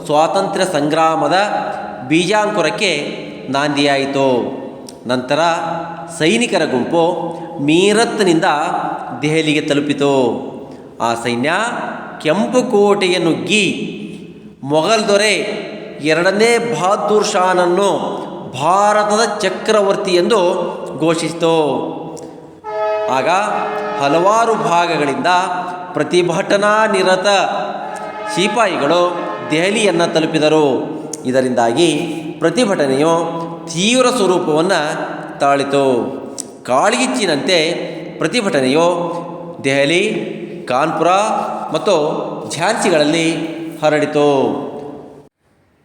A: ಸ್ವಾತಂತ್ರ್ಯ ಸಂಗ್ರಾಮದ ಬೀಜಾಂಕುರಕ್ಕೆ ನಾಂದಿಯಾಯಿತು. ನಂತರ ಸೈನಿಕರ ಗುಂಪು ಮೀರತ್ನಿಂದ ದೆಹಲಿಗೆ ತಲುಪಿತು. ಆ ಸೈನ್ಯ ಕೆಂಪು ಕೋಟೆಯನ್ನು ನುಗ್ಗಿ ಮೊಘಲ್ ದೊರೆ 2ನೇ ಬಹದ್ದೂರ್ ಶಾನನ್ನು ಭಾರತದ ಚಕ್ರವರ್ತಿ ಎಂದು ಘೋಷಿಸಿತು. ಆಗ ಹಲವಾರು ಭಾಗಗಳಿಂದ ಪ್ರತಿಭಟನಾ ನಿರತ ಸಿಪಾಯಿಗಳು ದೆಹಲಿಯನ್ನು ತಲುಪಿದರು. ಇದರಿಂದಾಗಿ ಪ್ರತಿಭಟನೆಯು ತೀವ್ರ ಸ್ವರೂಪವನ್ನು ತಾಳಿತು. ಕಾಳ್ಗಿಚ್ಚಿನಂತೆ ಪ್ರತಿಭಟನೆಯು ದೆಹಲಿ, ಕಾನ್ಪುರ ಮತ್ತು ಝಾನ್ಸಿಗಳಲ್ಲಿ ಹರಡಿತು.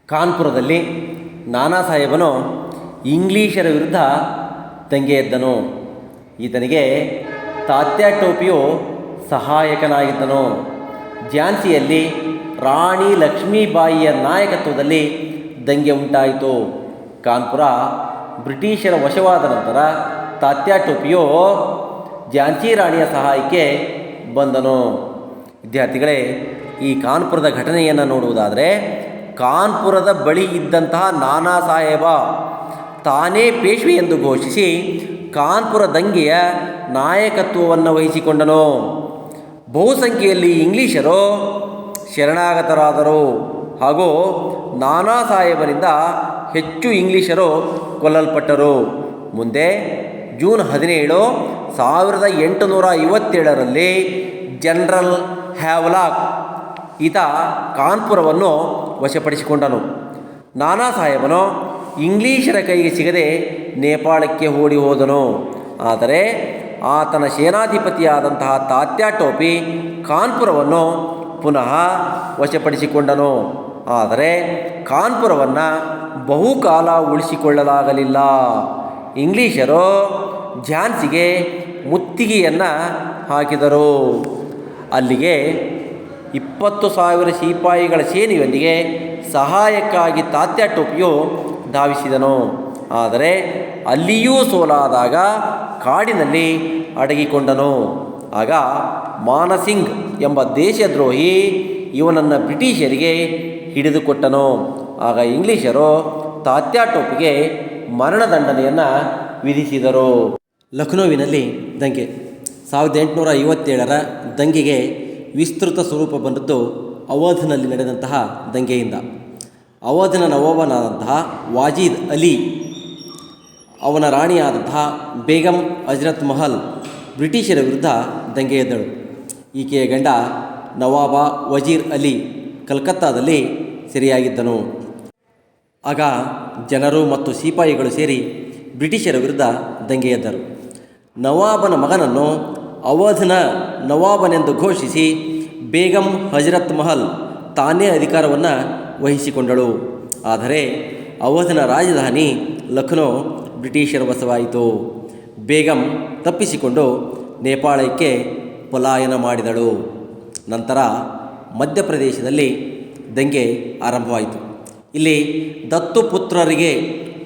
A: ಕಾನ್ಪುರದಲ್ಲಿ ನಾನಾ ಸಾಹೇಬನು ಇಂಗ್ಲೀಷರ ವಿರುದ್ಧ ದಂಗೆ ಎದ್ದನು. ಈತನಿಗೆ ತಾತ್ಯಾ ಟೋಪಿಯು ಸಹಾಯಕನಾಗಿದ್ದನು. ಝಾನ್ಸಿಯಲ್ಲಿ ರಾಣಿ ಲಕ್ಷ್ಮೀಬಾಯಿಯ ನಾಯಕತ್ವದಲ್ಲಿ ದಂಗೆ ಉಂಟಾಯಿತು. ಕಾನ್ಪುರ ಬ್ರಿಟಿಷರ ವಶವಾದ ನಂತರ ತಾತ್ಯಾ ಟೋಪಿಯು ಝಾನ್ಸಿ ರಾಣಿಯ ಸಹಾಯಕ್ಕೆ ಬಂದನು. ವಿದ್ಯಾರ್ಥಿಗಳೇ, ಈ ಕಾನ್ಪುರದ ಘಟನೆಯನ್ನು ನೋಡುವುದಾದರೆ, ಕಾನ್ಪುರದ ಬಳಿ ಇದ್ದಂತಹ ನಾನಾ ಸಾಹೇಬ ತಾನೇ ಪೇಶ್ವೆ ಎಂದು ಘೋಷಿಸಿ ಕಾನ್ಪುರ ದಂಗೆಯ ನಾಯಕತ್ವವನ್ನು ವಹಿಸಿಕೊಂಡನು. ಬಹುಸಂಖ್ಯೆಯಲ್ಲಿ ಇಂಗ್ಲೀಷರು ಶರಣಾಗತರಾದರು ಹಾಗೂ ನಾನಾ ಸಾಹೇಬರಿಂದ ಹೆಚ್ಚು ಇಂಗ್ಲೀಷರು ಕೊಲ್ಲಲ್ಪಟ್ಟರು. ಮುಂದೆ ಜೂನ್ 17, 1857ರಲ್ಲಿ ಜನರಲ್ ಹ್ಯಾವ್ಲಾಕ್ ಈತ ಕಾನ್ಪುರವನ್ನು ವಶಪಡಿಸಿಕೊಂಡನು. ನಾನಾ ಸಾಹೇಬನು ಇಂಗ್ಲೀಷರ ಕೈಗೆ ಸಿಗದೆ ನೇಪಾಳಕ್ಕೆ ಓಡಿ ಹೋದನು. ಆದರೆ ಆತನ ಸೇನಾಧಿಪತಿಯಾದಂತಹ ತಾತ್ಯಾ ಟೋಪಿ ಕಾನ್ಪುರವನ್ನು ಪುನಃ ವಶಪಡಿಸಿಕೊಂಡನು. ಆದರೆ ಕಾನ್ಪುರವನ್ನು ಬಹುಕಾಲ ಉಳಿಸಿಕೊಳ್ಳಲಾಗಲಿಲ್ಲ. ಇಂಗ್ಲೀಷರು ಝಾನ್ಸಿಗೆ ಮುತ್ತಿಗೆಯನ್ನು ಹಾಕಿದರು. ಅಲ್ಲಿಗೆ 20,000 ಸಿಪಾಯಿಗಳ ಸೇನೆಯೊಂದಿಗೆ ಸಹಾಯಕ್ಕಾಗಿ ತಾತ್ಯಾ ಟೋಪಿಯು ಧಾವಿಸಿದನು. ಆದರೆ ಅಲ್ಲಿಯೂ ಸೋಲಾದಾಗ ಕಾಡಿನಲ್ಲಿ ಅಡಗಿಕೊಂಡನು. ಆಗ ಮಾನಸಿಂಗ್ ಎಂಬ ದೇಶದ್ರೋಹಿ ಇವನನ್ನು ಬ್ರಿಟಿಷರಿಗೆ ಹಿಡಿದುಕೊಟ್ಟನು. ಆಗ ಇಂಗ್ಲೀಷರು ತಾತ್ಯಾ ಟೋಪಿಗೆ ಮರಣದಂಡನೆಯನ್ನು ವಿಧಿಸಿದರು. ಲಖನೌವಿನಲ್ಲಿ ದಂಗೆ 1857ರ ದಂಗೆಗೆ ವಿಸ್ತೃತ ಸ್ವರೂಪ ಬಂದದ್ದು ಅವಧ್ನಲ್ಲಿ ನಡೆದಂತಹ ದಂಗೆಯಿಂದ. ಅವಧ್ನ ನವಾಬನಾದಂತಹ ವಾಜಿದ್ ಅಲಿ, ಅವನ ರಾಣಿಯಾದಂತಹ ಬೇಗಂ ಹಜರತ್ ಮಹಲ್ ಬ್ರಿಟಿಷರ ವಿರುದ್ಧ ದಂಗೆ ಎದ್ದಳು. ಈಕೆಯ ಗಂಡ ನವಾಬ ವಜೀರ್ ಅಲಿ ಕಲ್ಕತ್ತಾದಲ್ಲಿ ಸೆರೆಯಾಗಿದ್ದನು. ಆಗ ಜನರು ಮತ್ತು ಸಿಪಾಯಿಗಳು ಸೇರಿ ಬ್ರಿಟಿಷರ ವಿರುದ್ಧ ದಂಗೆ ಎದ್ದರು. ನವಾಬನ ಮಗನನ್ನು ಅವಧ್ನ ನವಾಬನೆಂದು ಘೋಷಿಸಿ ಬೇಗಂ ಹಜರತ್ ಮಹಲ್ ತಾನೇ ಅಧಿಕಾರವನ್ನು ವಹಿಸಿಕೊಂಡಳು. ಆದರೆ ಅವಧ್ನ ರಾಜಧಾನಿ ಲಖನೌ ಬ್ರಿಟಿಷರ ವಶವಾಯಿತು. ಬೇಗಂ ತಪ್ಪಿಸಿಕೊಂಡು ನೇಪಾಳಕ್ಕೆ ಪಲಾಯನ ಮಾಡಿದಳು. ನಂತರ ಮಧ್ಯಪ್ರದೇಶದಲ್ಲಿ ದಂಗೆ ಆರಂಭವಾಯಿತು. ಇಲ್ಲಿ ದತ್ತುಪುತ್ರರಿಗೆ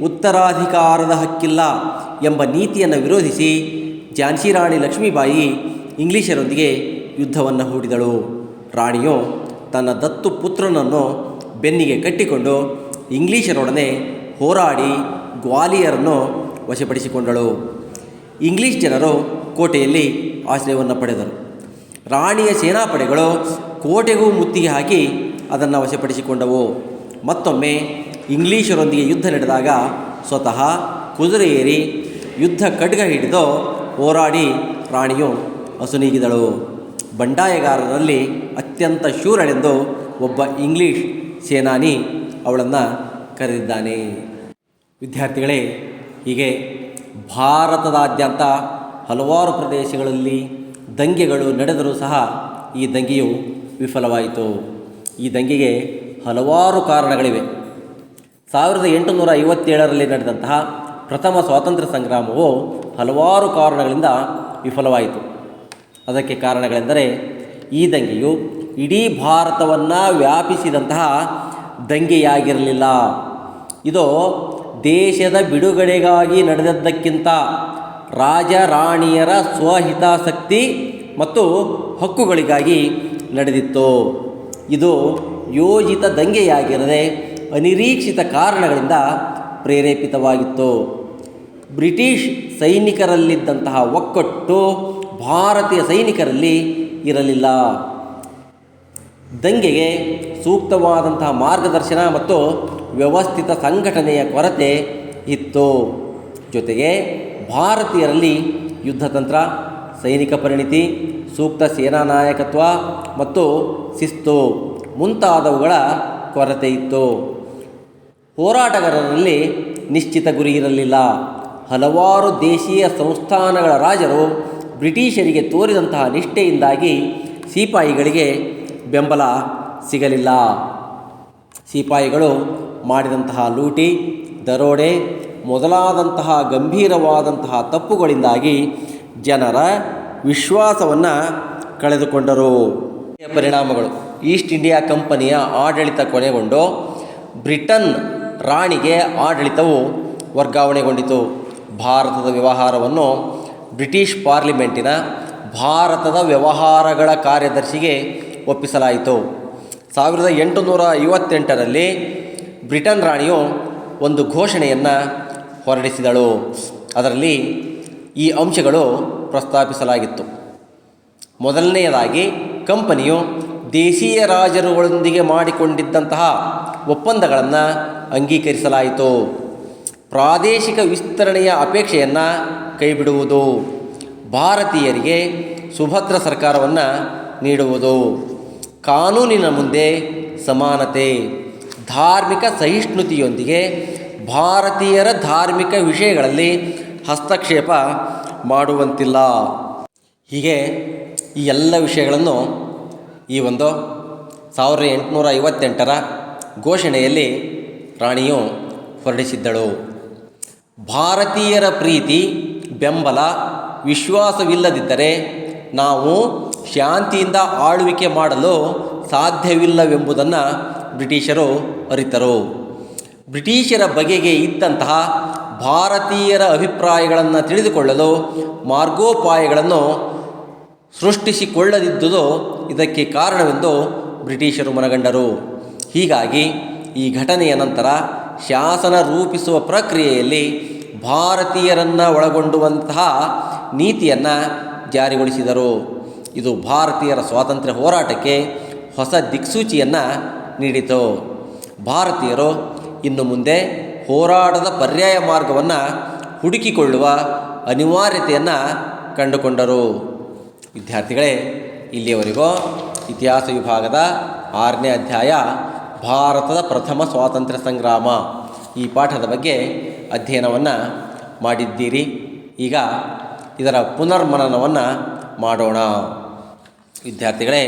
A: ಉತ್ತರಾಧಿಕಾರದ ಹಕ್ಕಿಲ್ಲ ಎಂಬ ನೀತಿಯನ್ನು ವಿರೋಧಿಸಿ ಝಾನ್ಸಿ ರಾಣಿ ಲಕ್ಷ್ಮೀಬಾಯಿ ಇಂಗ್ಲೀಷರೊಂದಿಗೆ ಯುದ್ಧವನ್ನು ಹೂಡಿದಳು. ರಾಣಿಯು ತನ್ನ ದತ್ತು ಪುತ್ರನನ್ನು ಬೆನ್ನಿಗೆ ಕಟ್ಟಿಕೊಂಡು ಇಂಗ್ಲೀಷರೊಡನೆ ಹೋರಾಡಿ ಗ್ವಾಲಿಯರನ್ನು ವಶಪಡಿಸಿಕೊಂಡಳು. ಇಂಗ್ಲೀಷ್ ಜನರು ಕೋಟೆಯಲ್ಲಿ ಆಶ್ರಯವನ್ನು ಪಡೆದರು. ರಾಣಿಯ ಸೇನಾಪಡೆಗಳು ಕೋಟೆಗೂ ಮುತ್ತಿಗೆ ಹಾಕಿ ಅದನ್ನು ವಶಪಡಿಸಿಕೊಂಡವು. ಮತ್ತೊಮ್ಮೆ ಇಂಗ್ಲೀಷರೊಂದಿಗೆ ಯುದ್ಧ ನಡೆದಾಗ ಸ್ವತಃ ಕುದುರೆ ಏರಿ ಯುದ್ಧ ಖಡ್ಗ ಹಿಡಿದು ಹೋರಾಡಿ ರಾಣಿಯು ಅಸುನೀಗಿದಳು. ಬಂಡಾಯಗಾರರಲ್ಲಿ ಅತ್ಯಂತ ಶೂರಳೆಂದು ಒಬ್ಬ ಇಂಗ್ಲೀಷ್ ಸೇನಾನಿ ಅವಳನ್ನು ಕರೆದಿದ್ದಾನೆ. ವಿದ್ಯಾರ್ಥಿಗಳೇ, ಹೀಗೆ ಭಾರತದಾದ್ಯಂತ ಹಲವಾರು ಪ್ರದೇಶಗಳಲ್ಲಿ ದಂಗೆಗಳು ನಡೆದರೂ ಸಹ ಈ ದಂಗೆಯು ವಿಫಲವಾಯಿತು. ಈ ದಂಗೆಗೆ ಹಲವಾರು ಕಾರಣಗಳಿವೆ. 1857ರಲ್ಲಿ ನಡೆದಂತಹ ಪ್ರಥಮ ಸ್ವಾತಂತ್ರ್ಯ ಸಂಗ್ರಾಮವು ಹಲವಾರು ಕಾರಣಗಳಿಂದ ವಿಫಲವಾಯಿತು. ಅದಕ್ಕೆ ಕಾರಣಗಳೆಂದರೆ, ಈ ದಂಗೆಯು ಇಡೀ ಭಾರತವನ್ನು ವ್ಯಾಪಿಸಿದಂತಹ ದಂಗೆಯಾಗಿರಲಿಲ್ಲ. ಇದು ದೇಶದ ಬಿಡುಗಡೆಗಾಗಿ ನಡೆದದ್ದಕ್ಕಿಂತ ರಾಜ ರಾಣಿಯರ ಸ್ವಹಿತಾಸಕ್ತಿ ಮತ್ತು ಹಕ್ಕುಗಳಿಗಾಗಿ ನಡೆದಿತ್ತು. ಇದು ಯೋಜಿತ ದಂಗೆಯಾಗಿರದೆ ಅನಿರೀಕ್ಷಿತ ಕಾರಣಗಳಿಂದ ಪ್ರೇರೇಪಿತವಾಗಿತ್ತು. ಬ್ರಿಟಿಷ್ ಸೈನಿಕರಲ್ಲಿದ್ದಂತಹ ಒಕ್ಕಟ್ಟು ಭಾರತೀಯ ಸೈನಿಕರಲ್ಲಿ ಇರಲಿಲ್ಲ. ದಂಗೆಗೆ ಸೂಕ್ತವಾದಂತಹ ಮಾರ್ಗದರ್ಶನ ಮತ್ತು ವ್ಯವಸ್ಥಿತ ಸಂಘಟನೆಯ ಕೊರತೆ ಇತ್ತು. ಜೊತೆಗೆ ಭಾರತೀಯರಲ್ಲಿ ಯುದ್ಧತಂತ್ರ, ಸೈನಿಕ ಪರಿಣಿತಿ, ಸೂಕ್ತ ಸೇನಾ ನಾಯಕತ್ವ ಮತ್ತು ಶಿಸ್ತು ಮುಂತಾದವುಗಳ ಕೊರತೆ ಇತ್ತು. ಹೋರಾಟಗಾರರಲ್ಲಿ ನಿಶ್ಚಿತ ಗುರಿ ಇರಲಿಲ್ಲ. ಹಲವಾರು ದೇಶೀಯ ಸಂಸ್ಥಾನಗಳ ರಾಜರು ಬ್ರಿಟಿಷರಿಗೆ ತೋರಿದಂತಹ ನಿಷ್ಠೆಯಿಂದಾಗಿ ಸಿಪಾಯಿಗಳಿಗೆ ಬೆಂಬಲ ಸಿಗಲಿಲ್ಲ. ಸಿಪಾಯಿಗಳು ಮಾಡಿದಂತಹ ಲೂಟಿ, ದರೋಡೆ ಮೊದಲಾದಂತಹ ಗಂಭೀರವಾದಂತಹ ತಪ್ಪುಗಳಿಂದಾಗಿ ಜನರ ವಿಶ್ವಾಸವನ್ನು ಕಳೆದುಕೊಂಡರು. ಪರಿಣಾಮಗಳು: ಈಸ್ಟ್ ಇಂಡಿಯಾ ಕಂಪನಿಯ ಆಡಳಿತ ಕೊನೆಗೊಂಡು ಬ್ರಿಟನ್ ರಾಣಿಗೆ ಆಡಳಿತವು ವರ್ಗಾವಣೆಗೊಂಡಿತು. ಭಾರತದ ವ್ಯವಹಾರವನ್ನು ಬ್ರಿಟಿಷ್ ಪಾರ್ಲಿಮೆಂಟಿನ ಭಾರತದ ವ್ಯವಹಾರಗಳ ಕಾರ್ಯದರ್ಶಿಗೆ ಒಪ್ಪಿಸಲಾಯಿತು. 1858ರಲ್ಲಿ ಬ್ರಿಟನ್ ರಾಣಿಯು ಒಂದು ಘೋಷಣೆಯನ್ನು ಹೊರಡಿಸಿದಳು. ಅದರಲ್ಲಿ ಈ ಅಂಶಗಳು ಪ್ರಸ್ತಾಪಿಸಲಾಗಿತ್ತು. ಮೊದಲನೆಯದಾಗಿ, ಕಂಪನಿಯು ದೇಶೀಯ ರಾಜರುಗಳೊಂದಿಗೆ ಮಾಡಿಕೊಂಡಿದ್ದಂತಹ ಒಪ್ಪಂದಗಳನ್ನು ಅಂಗೀಕರಿಸಲಾಯಿತು. ಪ್ರಾದೇಶಿಕ ವಿಸ್ತರಣೆಯ ಅಪೇಕ್ಷೆಯನ್ನು ಕೈಬಿಡುವುದು, ಭಾರತೀಯರಿಗೆ ಸುಭದ್ರ ಸರ್ಕಾರವನ್ನು ನೀಡುವುದು, ಕಾನೂನಿನ ಮುಂದೆ ಸಮಾನತೆ, ಧಾರ್ಮಿಕ ಸಹಿಷ್ಣುತೆಯೊಂದಿಗೆ ಭಾರತೀಯರ ಧಾರ್ಮಿಕ ವಿಷಯಗಳಲ್ಲಿ ಹಸ್ತಕ್ಷೇಪ ಮಾಡುವಂತಿಲ್ಲ. ಹೀಗೆ ಈ ಎಲ್ಲ ವಿಷಯಗಳನ್ನು ಈ ಒಂದು 1858ರ ಘೋಷಣೆಯಲ್ಲಿ ರಾಣಿಯು ಹೊರಡಿಸಿದ್ದಳು. ಭಾರತೀಯರ ಪ್ರೀತಿ, ಬೆಂಬಲ, ವಿಶ್ವಾಸವಿಲ್ಲದಿದ್ದರೆ ನಾವು ಶಾಂತಿಯಿಂದ ಆಳ್ವಿಕೆ ಮಾಡಲು ಸಾಧ್ಯವಿಲ್ಲವೆಂಬುದನ್ನು ಬ್ರಿಟಿಷರು ಅರಿತರು. ಬ್ರಿಟಿಷರ ಬಗೆಗೆ ಇದ್ದಂತಹ ಭಾರತೀಯರ ಅಭಿಪ್ರಾಯಗಳನ್ನು ತಿಳಿದುಕೊಳ್ಳಲು ಮಾರ್ಗೋಪಾಯಗಳನ್ನು ಸೃಷ್ಟಿಸಿಕೊಳ್ಳದಿದ್ದುದು ಇದಕ್ಕೆ ಕಾರಣವೆಂದು ಬ್ರಿಟಿಷರು ಮನಗಂಡರು. ಹೀಗಾಗಿ ಈ ಘಟನೆಯ ನಂತರ ಶಾಸನ ರೂಪಿಸುವ ಪ್ರಕ್ರಿಯೆಯಲ್ಲಿ ಭಾರತೀಯರನ್ನು ಒಳಗೊಂಡುವಂತಹ ನೀತಿಯನ್ನು ಜಾರಿಗೊಳಿಸಿದರು. ಇದು ಭಾರತೀಯರ ಸ್ವಾತಂತ್ರ್ಯ ಹೋರಾಟಕ್ಕೆ ಹೊಸ ದಿಕ್ಸೂಚಿಯನ್ನು ನೀಡಿತು. ಭಾರತೀಯರು ಇನ್ನು ಮುಂದೆ ಹೋರಾಟದ ಪರ್ಯಾಯ ಮಾರ್ಗವನ್ನು ಹುಡುಕಿಕೊಳ್ಳುವ ಅನಿವಾರ್ಯತೆಯನ್ನು ಕಂಡುಕೊಂಡರು. ವಿದ್ಯಾರ್ಥಿಗಳೇ, ಇಲ್ಲಿಯವರೆಗೂ ಇತಿಹಾಸ ವಿಭಾಗದ 6ನೇ ಅಧ್ಯಾಯ ಭಾರತದ ಪ್ರಥಮ ಸ್ವಾತಂತ್ರ್ಯ ಸಂಗ್ರಾಮ ಈ ಪಾಠದ ಬಗ್ಗೆ ಅಧ್ಯಯನವನ್ನು ಮಾಡಿದ್ದೀರಿ. ಈಗ ಇದರ ಪುನರ್ಮನನವನ್ನು ಮಾಡೋಣ. ವಿದ್ಯಾರ್ಥಿಗಳೇ,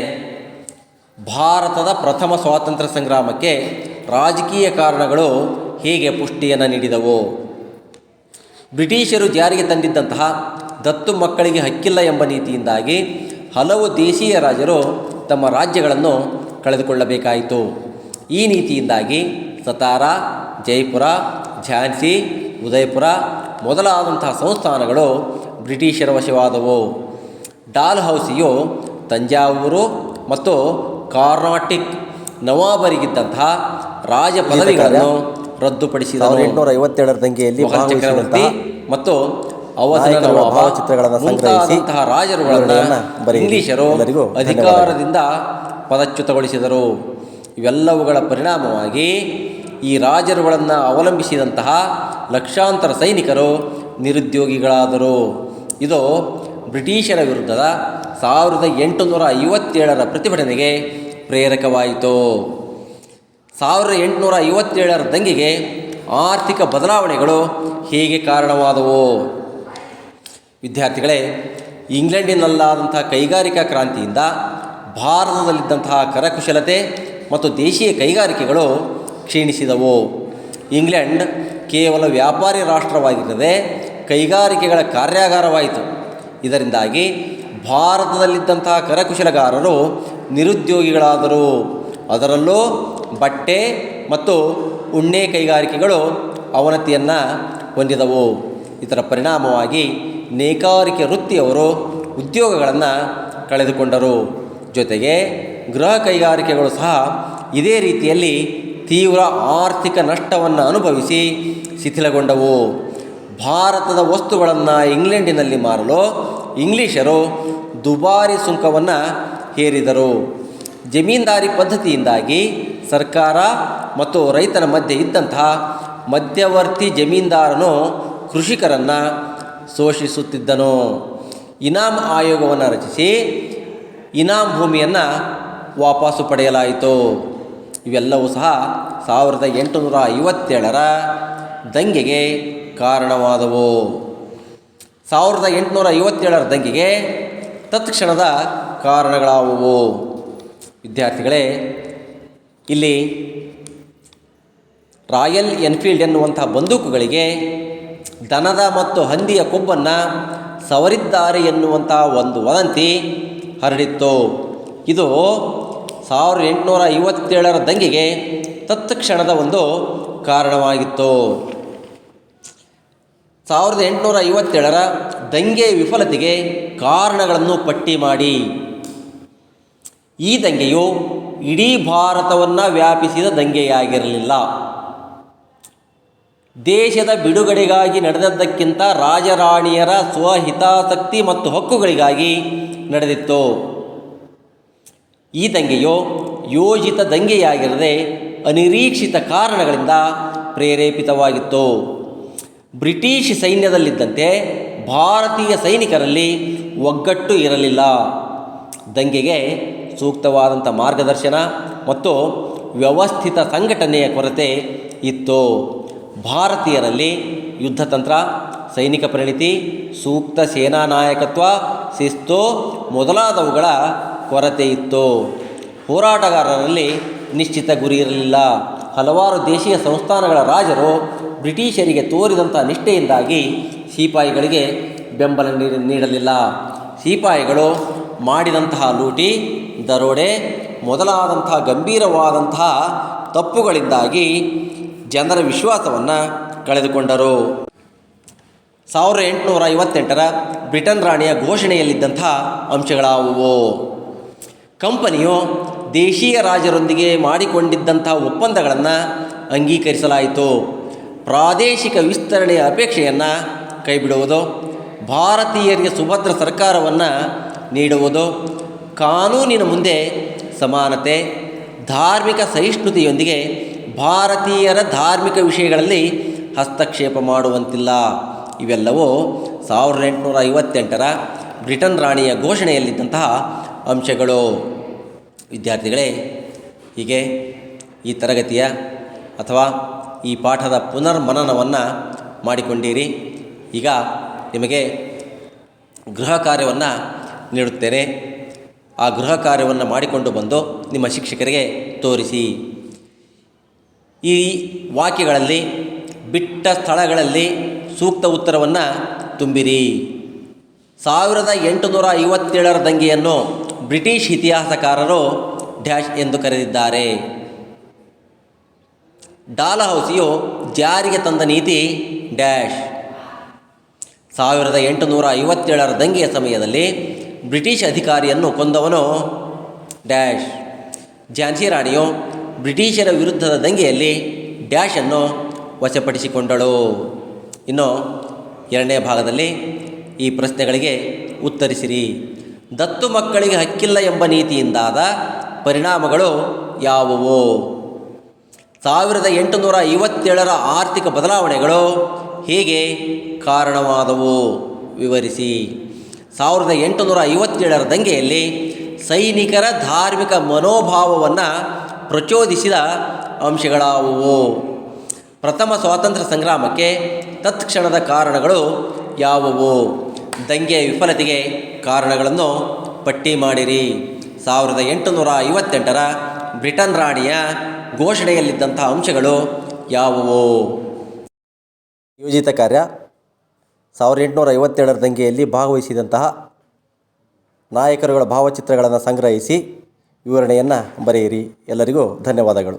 A: ಭಾರತದ ಪ್ರಥಮ ಸ್ವಾತಂತ್ರ್ಯ ಸಂಗ್ರಾಮಕ್ಕೆ ರಾಜಕೀಯ ಕಾರಣಗಳು ಹೇಗೆ ಪುಷ್ಟಿಯನ್ನು ನೀಡಿದವು? ಬ್ರಿಟಿಷರು ಜಾರಿಗೆ ತಂದಿದ್ದಂತಹ ದತ್ತು ಮಕ್ಕಳಿಗೆ ಹಕ್ಕಿಲ್ಲ ಎಂಬ ನೀತಿಯಿಂದಾಗಿ ಹಲವು ದೇಶೀಯ ರಾಜರು ತಮ್ಮ ರಾಜ್ಯಗಳನ್ನು ಕಳೆದುಕೊಳ್ಳಬೇಕಾಯಿತು. ಈ ನೀತಿಯಿಂದಾಗಿ ಸತಾರಾ, ಜೈಪುರ, ಝಾನ್ಸಿ, ಉದಯಪುರ ಮೊದಲಾದಂತಹ ಸಂಸ್ಥಾನಗಳು ಬ್ರಿಟಿಷರ ವಶವಾದವು. ಡಾಲ್ಹೌಸಿಯು ತಂಜಾವೂರು ಮತ್ತು ಕಾರ್ನಾಟಿಕ್ ನವಾಬರಿಗಿದ್ದಂತಹ ರಾಜ ಪದವಿಗಳನ್ನು ರದ್ದುಪಡಿಸಿದನು.
B: 1857ರ ದಂಗೆಯಲ್ಲಿ
A: ಚಕ್ರವರ್ತಿ ಮತ್ತು ಅವಧನ ನವಾಬ ಮುಂತಾದಂತಹ ರಾಜರುಗಳನ್ನು ಇಂಗ್ಲಿಷರು ಅಧಿಕಾರದಿಂದ ಪದಚ್ಯುತಗೊಳಿಸಿದರು. ಇವೆಲ್ಲವುಗಳ ಪರಿಣಾಮವಾಗಿ ಈ ರಾಜರುಗಳನ್ನು ಅವಲಂಬಿಸಿದಂತಹ ಲಕ್ಷಾಂತರ ಸೈನಿಕರು ನಿರುದ್ಯೋಗಿಗಳಾದರು. ಇದು ಬ್ರಿಟಿಷರ ವಿರುದ್ಧದ 1857ರ ಪ್ರತಿಭಟನೆಗೆ ಪ್ರೇರಕವಾಯಿತು. 1857ರ ದಂಗೆಗೆ ಆರ್ಥಿಕ ಬದಲಾವಣೆಗಳು ಹೇಗೆ ಕಾರಣವಾದವು? ವಿದ್ಯಾರ್ಥಿಗಳೇ, ಇಂಗ್ಲೆಂಡಿನಲ್ಲಾದಂತಹ ಕೈಗಾರಿಕಾ ಕ್ರಾಂತಿಯಿಂದ ಭಾರತದಲ್ಲಿದ್ದಂತಹ ಕರಕುಶಲತೆ ಮತ್ತು ದೇಶೀಯ ಕೈಗಾರಿಕೆಗಳು ಕ್ಷೀಣಿಸಿದವು. ಇಂಗ್ಲೆಂಡ್ ಕೇವಲ ವ್ಯಾಪಾರಿ ರಾಷ್ಟ್ರವಾಗಿರದೆ ಕೈಗಾರಿಕೆಗಳ ಕಾರ್ಯಾಗಾರವಾಯಿತು. ಇದರಿಂದಾಗಿ ಭಾರತದಲ್ಲಿದ್ದಂತಹ ಕರಕುಶಲಗಾರರು ನಿರುದ್ಯೋಗಿಗಳಾದರು. ಅದರಲ್ಲೂ ಬಟ್ಟೆ ಮತ್ತು ಉಣ್ಣೆ ಕೈಗಾರಿಕೆಗಳು ಅವನತಿಯನ್ನು ಹೊಂದಿದವು. ಇದರ ಪರಿಣಾಮವಾಗಿ ನೇಕಾರಿಕೆ ವೃತ್ತಿಯವರು ಉದ್ಯೋಗಗಳನ್ನು ಕಳೆದುಕೊಂಡರು. ಜೊತೆಗೆ ಗೃಹ ಕೈಗಾರಿಕೆಗಳು ಸಹ ಇದೇ ರೀತಿಯಲ್ಲಿ ತೀವ್ರ ಆರ್ಥಿಕ ನಷ್ಟವನ್ನು ಅನುಭವಿಸಿ ಶಿಥಿಲಗೊಂಡವು. ಭಾರತದ ವಸ್ತುಗಳನ್ನು ಇಂಗ್ಲೆಂಡಿನಲ್ಲಿ ಮಾರಲು ಇಂಗ್ಲೀಷರು ದುಬಾರಿ ಸುಂಕವನ್ನು ಹೇರಿದರು. ಜಮೀನ್ದಾರಿ ಪದ್ಧತಿಯಿಂದಾಗಿ ಸರ್ಕಾರ ಮತ್ತು ರೈತನ ಮಧ್ಯೆ ಇದ್ದಂತಹ ಮಧ್ಯವರ್ತಿ ಜಮೀನ್ದಾರನು ಕೃಷಿಕರನ್ನು ಶೋಷಿಸುತ್ತಿದ್ದನು. ಇನಾಮ್ ಆಯೋಗವನ್ನು ರಚಿಸಿ ಇನಾಮ್ ಭೂಮಿಯನ್ನು ವಾಪಸ್ಸು ಪಡೆಯಲಾಯಿತು. ಇವೆಲ್ಲವೂ ಸಹ 1857ರ ದಂಗೆಗೆ ಕಾರಣವಾದವು. 1857ರ ದಂಗೆಗೆ ತತ್ಕ್ಷಣದ ಕಾರಣಗಳಾವುವು? ವಿದ್ಯಾರ್ಥಿಗಳೇ, ಇಲ್ಲಿ ರಾಯಲ್ ಎನ್ಫೀಲ್ಡ್ ಎನ್ನುವಂಥ ಬಂದೂಕುಗಳಿಗೆ ದನದ ಮತ್ತು ಹಂದಿಯ ಕೊಬ್ಬನ್ನು ಸವರಿದ್ದಾರೆ ಎನ್ನುವಂಥ ಒಂದು ವದಂತಿ ಹರಡಿತ್ತು. ಇದು 1857ರ ದಂಗೆಗೆ ತತ್ಕ್ಷಣದ ಒಂದು ಕಾರಣವಾಗಿತ್ತು. 1857ರ ದಂಗೆಯ ವಿಫಲತೆಗೆ ಕಾರಣಗಳನ್ನು ಪಟ್ಟಿ ಮಾಡಿ. ಈ ದಂಗೆಯು ಇಡೀ ಭಾರತವನ್ನು ವ್ಯಾಪಿಸಿದ ದಂಗೆಯಾಗಿರಲಿಲ್ಲ. ದೇಶದ ಬಿಡುಗಡೆಗಾಗಿ ನಡೆದದ್ದಕ್ಕಿಂತ ರಾಜರಾಣಿಯರ ಸ್ವಹಿತಾಸಕ್ತಿ ಮತ್ತು ಹಕ್ಕುಗಳಿಗಾಗಿ ನಡೆದಿತ್ತು. ಈ ದಂಗೆಯು ಯೋಜಿತ ದಂಗೆಯಾಗಿರದೆ ಅನಿರೀಕ್ಷಿತ ಕಾರಣಗಳಿಂದ ಪ್ರೇರೇಪಿತವಾಗಿತ್ತು. ಬ್ರಿಟಿಷ್ ಸೈನ್ಯದಲ್ಲಿದ್ದಂತೆ ಭಾರತೀಯ ಸೈನಿಕರಲ್ಲಿ ಒಗ್ಗಟ್ಟು ಇರಲಿಲ್ಲ. ದಂಗೆಗೆ ಸೂಕ್ತವಾದಂಥ ಮಾರ್ಗದರ್ಶನ ಮತ್ತು ವ್ಯವಸ್ಥಿತ ಸಂಘಟನೆಯ ಕೊರತೆ ಇತ್ತು. ಭಾರತೀಯರಲ್ಲಿ ಯುದ್ಧತಂತ್ರ, ಸೈನಿಕ ಪರಿಣಿತಿ, ಸೂಕ್ತ ಸೇನಾ ನಾಯಕತ್ವ, ಶಿಸ್ತು ಮೊದಲಾದವುಗಳ ಕೊರತೆ ಇತ್ತು. ಹೋರಾಟಗಾರರಲ್ಲಿ ನಿಶ್ಚಿತ ಗುರಿ ಇರಲಿಲ್ಲ. ಹಲವಾರು ದೇಶೀಯ ಸಂಸ್ಥಾನಗಳ ರಾಜರು ಬ್ರಿಟಿಷರಿಗೆ ತೋರಿದಂಥ ನಿಷ್ಠೆಯಿಂದಾಗಿ ಸಿಪಾಯಿಗಳಿಗೆ ಬೆಂಬಲ ನೀಡಲಿಲ್ಲ. ಸಿಪಾಯಿಗಳು ಮಾಡಿದಂತಹ ಲೂಟಿ, ದರೋಡೆ ಮೊದಲಾದಂತಹ ಗಂಭೀರವಾದಂತಹ ತಪ್ಪುಗಳಿಂದಾಗಿ ಜನರ ವಿಶ್ವಾಸವನ್ನು ಕಳೆದುಕೊಂಡರು. 1858ರ ಬ್ರಿಟನ್ ರಾಣಿಯ ಘೋಷಣೆಯಲ್ಲಿದ್ದಂಥ ಅಂಶಗಳಾವುವು? ಕಂಪನಿಯು ದೇಶೀಯ ರಾಜರೊಂದಿಗೆ ಮಾಡಿಕೊಂಡಿದ್ದಂಥ ಒಪ್ಪಂದಗಳನ್ನು ಅಂಗೀಕರಿಸಲಾಯಿತು. ಪ್ರಾದೇಶಿಕ ವಿಸ್ತರಣೆಯ ಅಪೇಕ್ಷೆಯನ್ನು ಕೈಬಿಡುವುದು, ಭಾರತೀಯರಿಗೆ ಸುಭದ್ರ ಸರ್ಕಾರವನ್ನು ನೀಡುವುದು, ಕಾನೂನಿನ ಮುಂದೆ ಸಮಾನತೆ, ಧಾರ್ಮಿಕ ಸಹಿಷ್ಣುತೆಯೊಂದಿಗೆ ಭಾರತೀಯರ ಧಾರ್ಮಿಕ ವಿಷಯಗಳಲ್ಲಿ ಹಸ್ತಕ್ಷೇಪ ಮಾಡುವಂತಿಲ್ಲ. ಇವೆಲ್ಲವೂ 1858ರ ಬ್ರಿಟನ್ ರಾಣಿಯ ಘೋಷಣೆಯಲ್ಲಿದ್ದಂತಹ ಅಂಶಗಳು. ವಿದ್ಯಾರ್ಥಿಗಳೇ, ಹೀಗೆ ಈ ತರಗತಿಯ ಅಥವಾ ಈ ಪಾಠದ ಪುನರ್ಮನನವನ್ನು ಮಾಡಿಕೊಂಡಿರಿ. ಈಗ ನಿಮಗೆ ಗೃಹ ಕಾರ್ಯವನ್ನು ನೀಡುತ್ತೇನೆ. ಆ ಗೃಹ ಕಾರ್ಯವನ್ನು ಮಾಡಿಕೊಂಡು ಬಂದು ನಿಮ್ಮ ಶಿಕ್ಷಕರಿಗೆ ತೋರಿಸಿ. ಈ ವಾಕ್ಯಗಳಲ್ಲಿ ಬಿಟ್ಟ ಸ್ಥಳಗಳಲ್ಲಿ ಸೂಕ್ತ ಉತ್ತರವನ್ನು ತುಂಬಿರಿ. 1857ರ ದಂಗೆಯನ್ನು ಬ್ರಿಟಿಷ್ ಇತಿಹಾಸಕಾರರು ಡ್ಯಾಶ್ ಎಂದು ಕರೆದಿದ್ದಾರೆ. ಡಾಲಹೌಸಿಯು ಜಾರಿಗೆ ತಂದ ನೀತಿ ಡ್ಯಾಶ್. 1857ರ ದಂಗೆಯ ಸಮಯದಲ್ಲಿ ಬ್ರಿಟಿಷ್ ಅಧಿಕಾರಿಯನ್ನು ಕೊಂದವನು ಡ್ಯಾಶ್. ಝಾನ್ಸಿ ರಾಣಿಯು ಬ್ರಿಟಿಷರ ವಿರುದ್ಧದ ದಂಗೆಯಲ್ಲಿ ಡ್ಯಾಶನ್ನು ವಶಪಡಿಸಿಕೊಂಡಳು. ಇನ್ನು ಎರಡನೇ ಭಾಗದಲ್ಲಿ ಈ ಪ್ರಶ್ನೆಗಳಿಗೆ ಉತ್ತರಿಸಿರಿ. ದತ್ತು ಮಕ್ಕಳಿಗೆ ಹಕ್ಕಿಲ್ಲ ಎಂಬ ನೀತಿಯಿಂದಾದ ಪರಿಣಾಮಗಳು ಯಾವುವು? 1857ರ ಆರ್ಥಿಕ ಬದಲಾವಣೆಗಳು ಹೇಗೆ ಕಾರಣವಾದವು? ವಿವರಿಸಿ. 1857ರ ದಂಗೆಯಲ್ಲಿ ಸೈನಿಕರ ಧಾರ್ಮಿಕ ಮನೋಭಾವವನ್ನು ಪ್ರಚೋದಿಸಿದ ಅಂಶಗಳಾವುವು? ಪ್ರಥಮ ಸ್ವಾತಂತ್ರ್ಯ ಸಂಗ್ರಾಮಕ್ಕೆ ತತ್ಕ್ಷಣದ ಕಾರಣಗಳು ಯಾವುವು? ದಂಗೆಯ ವಿಫಲತೆಗೆ ಕಾರಣಗಳನ್ನು ಪಟ್ಟಿ ಮಾಡಿರಿ. 1858ರ ಬ್ರಿಟನ್ ರಾಣಿಯ ಘೋಷಣೆಯಲ್ಲಿದ್ದಂಥ ಅಂಶಗಳು ಯಾವುವು? ಯೋಜಿತ ಕಾರ್ಯ 1857ರ ದಂಗೆಯಲ್ಲಿ ಭಾಗವಹಿಸಿದಂತಹ ನಾಯಕರುಗಳ ಭಾವಚಿತ್ರಗಳನ್ನು ಸಂಗ್ರಹಿಸಿ ವಿವರಣೆಯನ್ನು ಬರೆಯಿರಿ. ಎಲ್ಲರಿಗೂ ಧನ್ಯವಾದಗಳು.